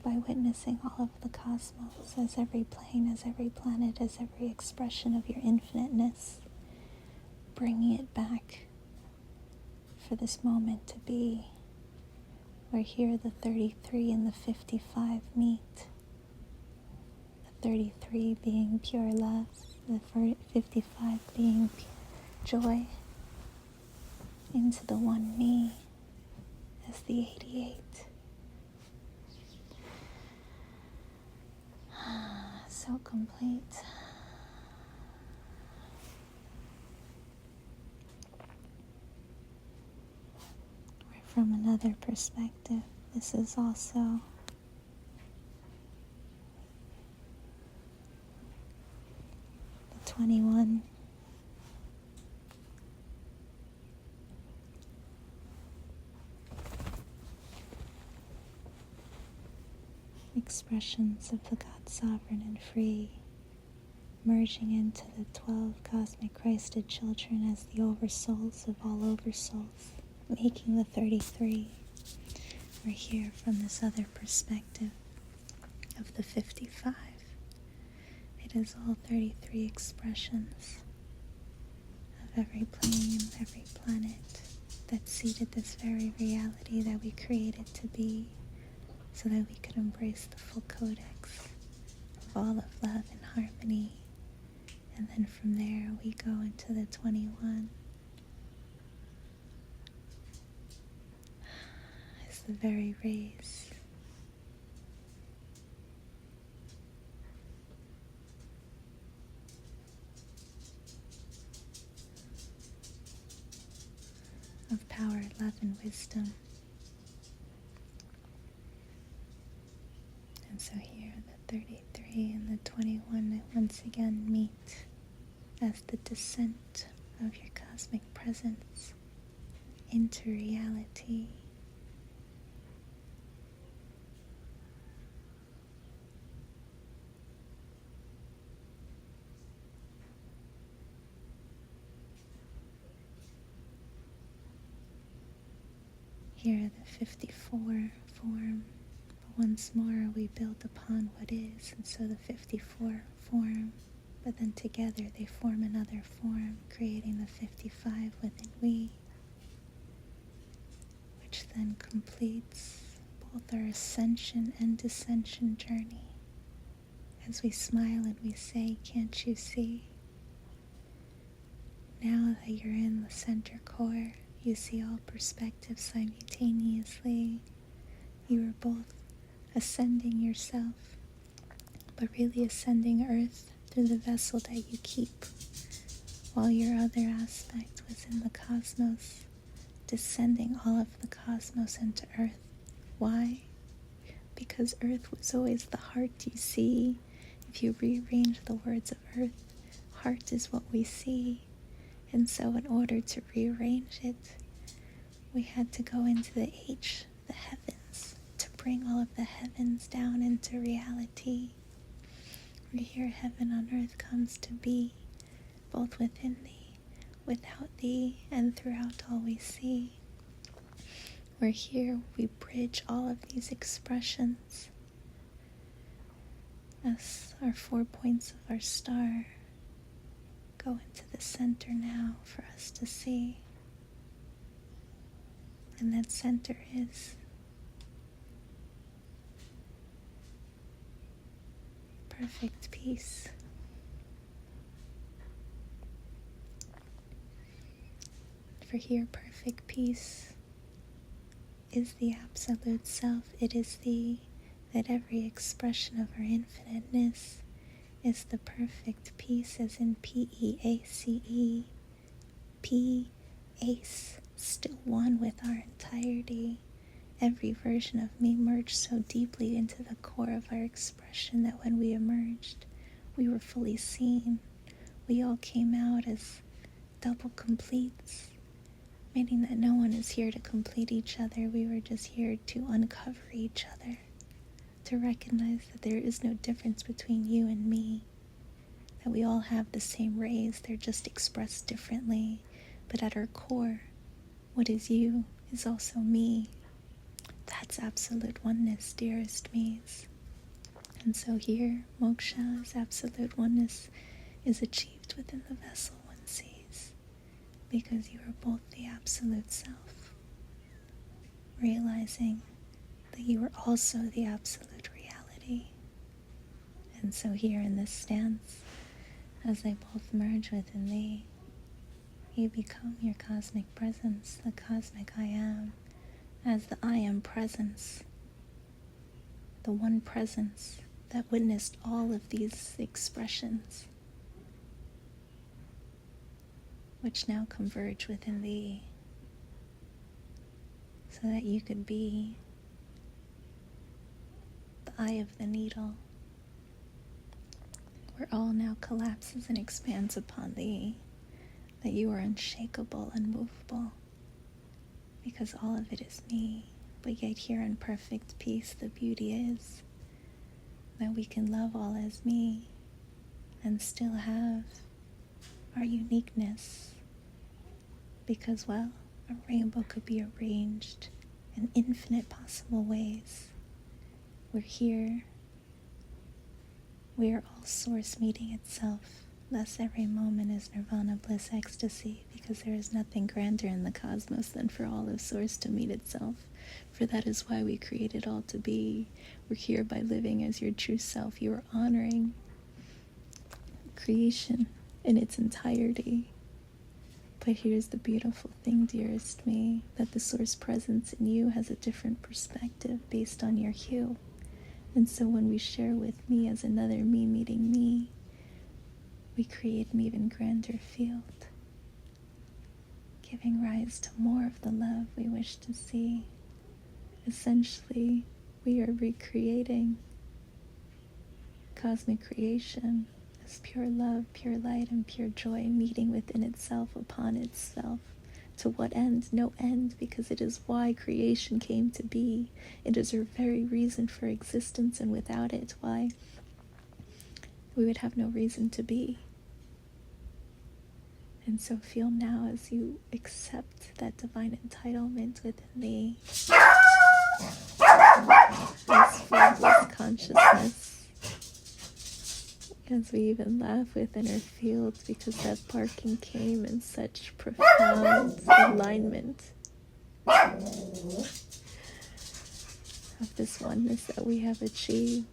by witnessing all of the cosmos, as every plane, as every planet, as every expression of your infiniteness, bringing it back for this moment to be, where here the 33 and the 55 meet. The 33 being pure love, the 55 being pure joy, into the one me as the 88. So complete. Or from another perspective, this is also the 21. Expressions of the God sovereign and free, merging into the 12 cosmic Christed children as the oversouls of all oversouls, making the 33. We're here from this other perspective of the 55. It is all 33 expressions of every plane, every planet, that seeded this very reality that we created to be, so that we could embrace the full codex of all of love and harmony. And then from there we go into the 21. It's the very rays of power, love, and wisdom. And so here the 33 and the 21 that once again meet as the descent of your cosmic presence into reality. Here the 54 form, but once more we build upon what is, and so the 54 form, but then together they form another form, creating the 55 within we, which then completes both our ascension and descension journey, as we smile and we say, "Can't you see?" Now that you're in the center core, you see all perspectives simultaneously. You are both ascending yourself, but really ascending Earth through the vessel that you keep, while your other aspect was in the cosmos, descending all of the cosmos into Earth. Why? Because Earth was always the heart you see. If you rearrange the words of Earth, heart is what we see. And so in order to rearrange it, we had to go into the H, the heavens, to bring all of the heavens down into reality. Where here heaven on earth comes to be, both within thee, without thee, and throughout all we see. Where here we bridge all of these expressions as our 4 points of our star go into the center now for us to see. And that center is perfect peace. For here, perfect peace is the absolute self. It is thee, that every expression of our infiniteness is the perfect peace, as in P-E-A-C-E, P-Ace, still one with our entirety. Every version of me merged so deeply into the core of our expression that when we emerged, we were fully seen. We all came out as double completes, meaning that no one is here to complete each other. We were just here to uncover each other, to recognize that there is no difference between you and me, that we all have the same rays, they're just expressed differently. But at our core, what is you is also me. That's absolute oneness, dearest mes. And so here, moksha is absolute oneness, is achieved within the vessel one sees, because you are both the absolute self, realizing that you are also the absolute reality. And so here in this stance, as they both merge within thee, you become your cosmic presence, the cosmic I am, as the I am presence, the one presence that witnessed all of these expressions, which now converge within thee, so that you could be the eye of the needle, where all now collapses and expands upon thee, that you are unshakable, unmovable, because all of it is me. But yet here in perfect peace, the beauty is that we can love all as me and still have our uniqueness, because, well, a rainbow could be arranged in infinite possible ways. We're here, we are all source meeting itself, Thus every moment is nirvana bliss ecstasy, because there is nothing grander in the cosmos than for all of Source to meet itself. For that is why we created all to be. We're here by living as your true self. You are honoring creation in its entirety. But here's the beautiful thing, dearest me, that the Source presence in you has a different perspective based on your hue. And so when we share with me as another me meeting me, we create an even grander field, giving rise to more of the love we wish to see. Essentially, we are recreating cosmic creation as pure love, pure light, and pure joy meeting within itself upon itself. To what end? No end, because it is why creation came to be. It is her very reason for existence, and without it, why? We would have no reason to be. And so feel now as you accept that divine entitlement within thee, this formless consciousness, as we even laugh within our fields, because that barking came in such profound alignment of this oneness that we have achieved.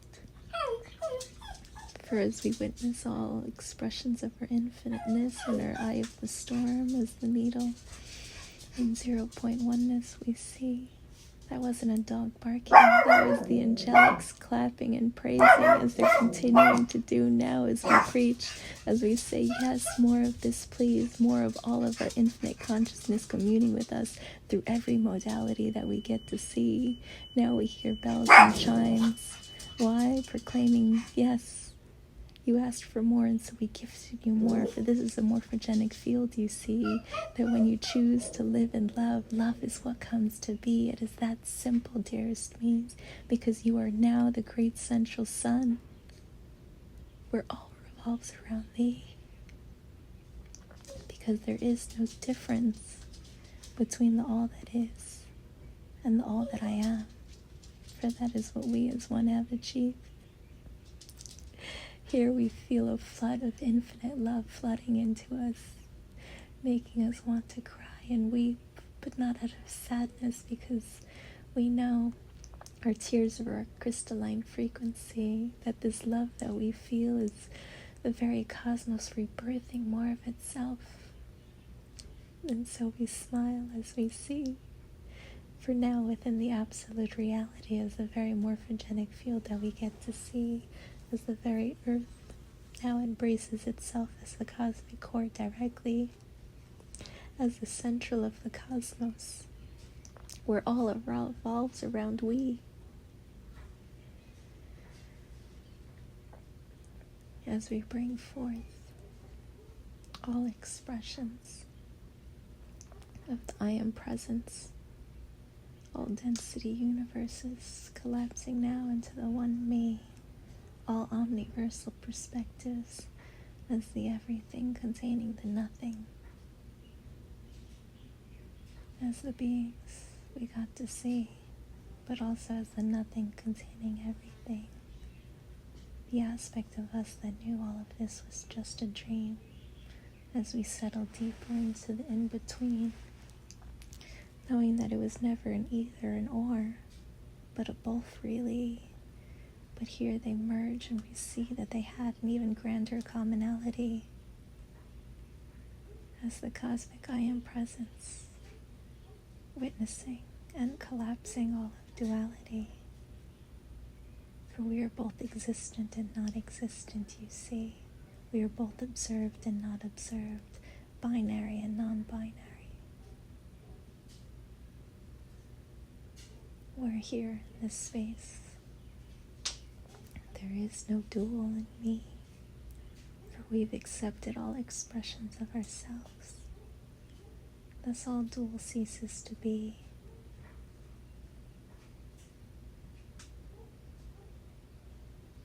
For as we witness all expressions of our infiniteness in our eye of the storm as the needle in 0.1ness, we see that wasn't a dog barking, that was the angelics clapping and praising as they're continuing to do now as we preach, as we say, yes, more of this please, more of all of our infinite consciousness communing with us through every modality that we get to see. Now we hear bells and chimes. Why? Proclaiming, yes, you asked for more, and so we gifted you more. For this is a morphogenic field, you see, that when you choose to live in love, love is what comes to be. It is that simple, dearest means, because you are now the great central sun, where all revolves around thee. Because there is no difference between the all that is and the all that I am. For that is what we as one have achieved. Here we feel a flood of infinite love flooding into us, making us want to cry and weep, but not out of sadness, because we know our tears are a crystalline frequency, that this love that we feel is the very cosmos rebirthing more of itself. And so we smile as we see. For now, within the absolute reality is the very morphogenic field that we get to see, as the very earth now embraces itself as the cosmic core directly, as the central of the cosmos, where all revolves around we. As we bring forth all expressions of the I Am Presence, all density universes collapsing now into the one me, all omniversal perspectives as the everything containing the nothing, as the beings we got to see, but also as the nothing containing everything, the aspect of us that knew all of this was just a dream, as we settle deeper into the in-between, knowing that it was never an either an or, but a both really. But here they merge, and we see that they had an even grander commonality as the cosmic I Am Presence, witnessing and collapsing all of duality. For we are both existent and not existent, you see. We are both observed and not observed, binary and non-binary. We're here in this space. There is no dual in me, for we've accepted all expressions of ourselves. Thus all dual ceases to be.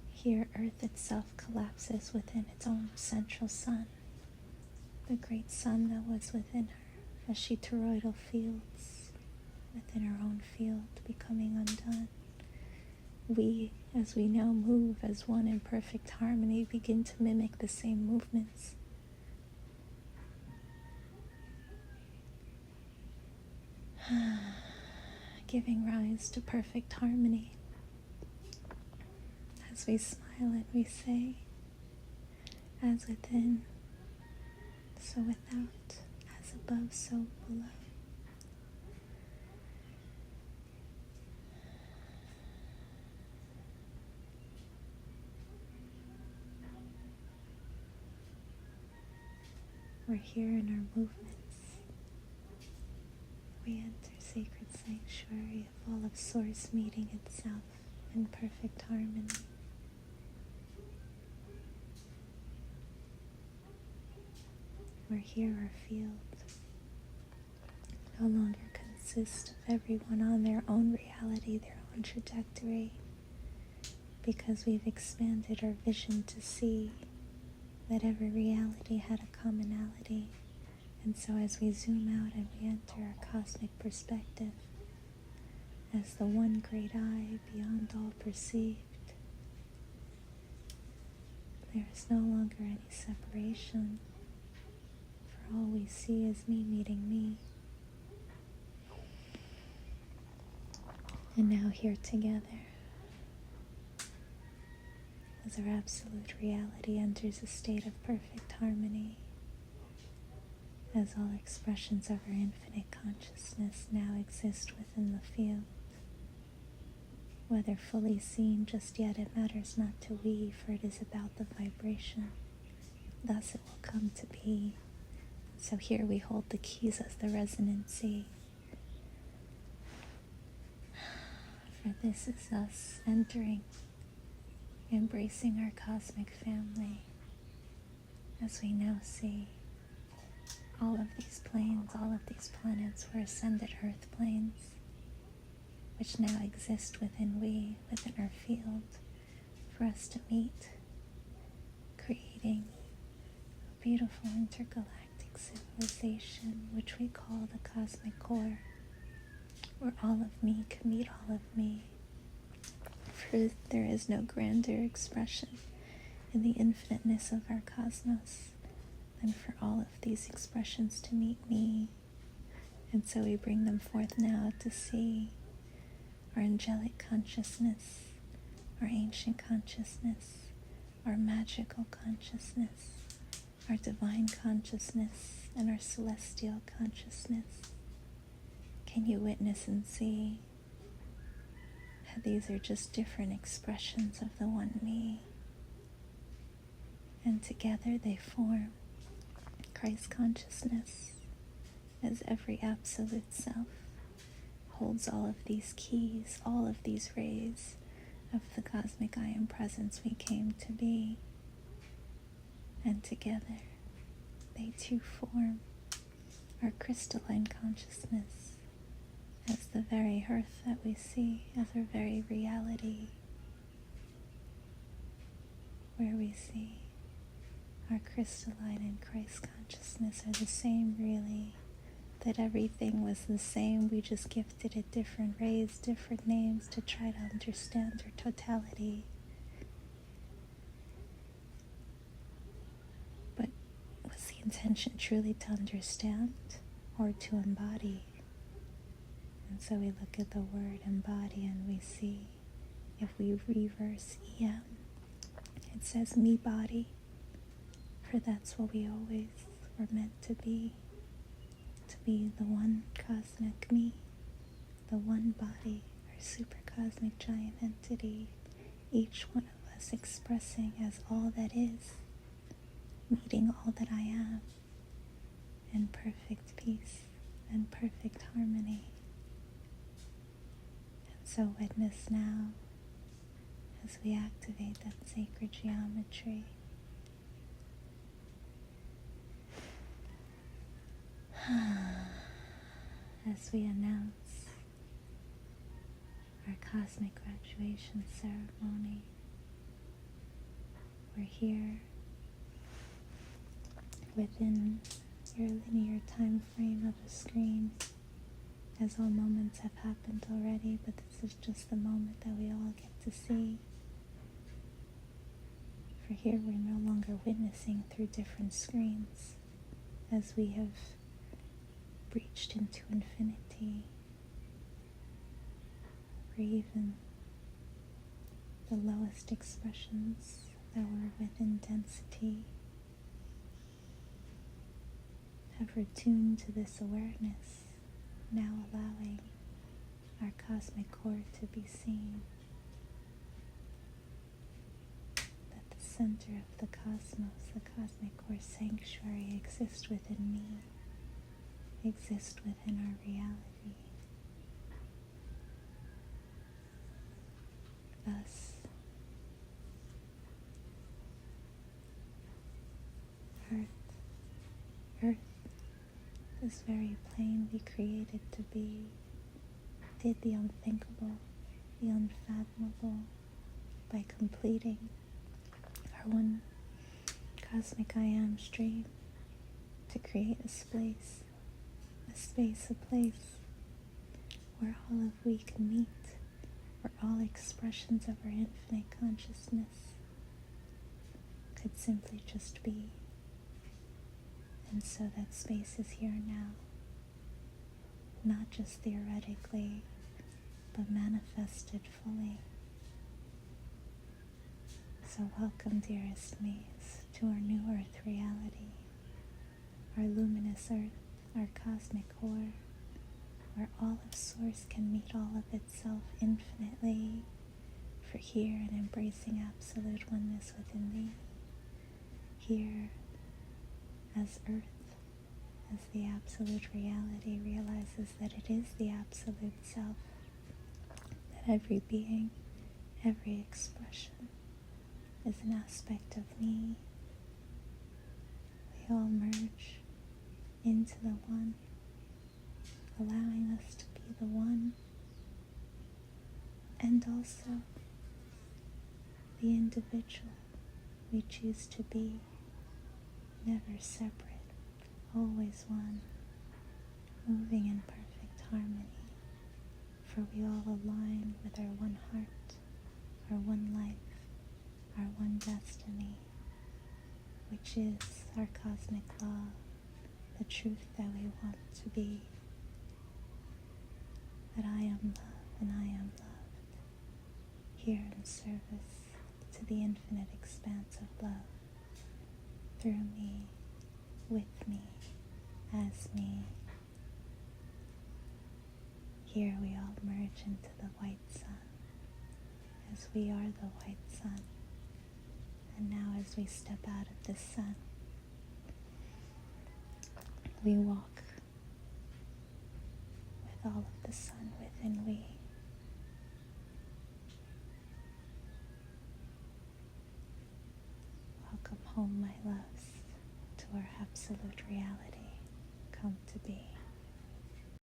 Here earth itself collapses within its own central sun, the great sun that was within her, as she toroidal fields within her own field, becoming undone, we, as we now move as one in perfect harmony, begin to mimic the same movements. Giving rise to perfect harmony. As we smile and we say, as within, so without, as above, so below. We're here in our movements. We enter sacred sanctuary of all of Source meeting itself in perfect harmony. Where here our field no longer consists of everyone on their own reality, their own trajectory, because we've expanded our vision to see that every reality had a commonality. And so as we zoom out and we enter our cosmic perspective as the one great eye beyond all perceived, there is no longer any separation, for all we see is me meeting me. And now here together, as our absolute reality enters a state of perfect harmony, as all expressions of our infinite consciousness now exist within the field. Whether fully seen just yet, it matters not to we, for it is about the vibration. Thus it will come to be. So here we hold the keys as the resonancy. For this is us entering, embracing our cosmic family, as we now see all of these planes, all of these planets were ascended earth planes, which now exist within our field, for us to meet, creating a beautiful intergalactic civilization, which we call the cosmic core, where all of me can meet all of me. For there is no grander expression in the infiniteness of our cosmos than for all of these expressions to meet me. And so we bring them forth now to see our angelic consciousness, our ancient consciousness, our magical consciousness, our divine consciousness, and our celestial consciousness. Can you witness and see how these are just different expressions of the one me? And together they form Christ consciousness, as every absolute self holds all of these keys, all of these rays of the cosmic I am presence we came to be. And together they too form our crystalline consciousness, as the very earth that we see, as our very reality, where we see our crystalline and Christ consciousness are the same, really, that everything was the same, we just gifted it different rays, different names to try to understand our totality. But was the intention truly to understand or to embody? And so we look at the word embody and we see, if we reverse EM, it says me body. For that's what we always were meant to be the one cosmic me, the one body, our super cosmic giant entity, each one of us expressing as all that is, meeting all that I am, in perfect peace and perfect harmony. And so witness now as we activate that sacred geometry. As we announce our cosmic graduation ceremony, we're here within your linear time frame of a screen, as all moments have happened already, but this is just the moment that we all get to see. For here we're no longer witnessing through different screens, as we have breached into infinity, or even the lowest expressions that were within density have returned to this awareness, now allowing our cosmic core to be seen. That the center of the cosmos, the cosmic core sanctuary, exists within me, exists within our reality. Thus, Earth, this very plane we created to be, did the unthinkable, the unfathomable, by completing our one cosmic I am stream to create a place, a place where all of we can meet, where all expressions of our infinite consciousness could simply just be. And so that space is here now, not just theoretically, but manifested fully. So welcome, dearest Mes, to our new Earth reality, our luminous Earth, our cosmic core, where all of Source can meet all of itself infinitely, for here in embracing absolute oneness within thee, here as Earth, as the absolute reality realizes that it is the absolute self, that every being, every expression is an aspect of me. We all merge into the one, allowing us to be the one, and also the individual we choose to be, never separate, always one, moving in perfect harmony, for we all align with our one heart, our one life, our one destiny, which is our cosmic law, the truth that we want to be, that I am love and I am loved, here in service to the infinite expanse of love, through me, with me, as me. Here we all merge into the white sun, as we are the white sun. And now as we step out of the sun, we walk with all of the sun within we. Welcome home, my loves, to our absolute reality come to be.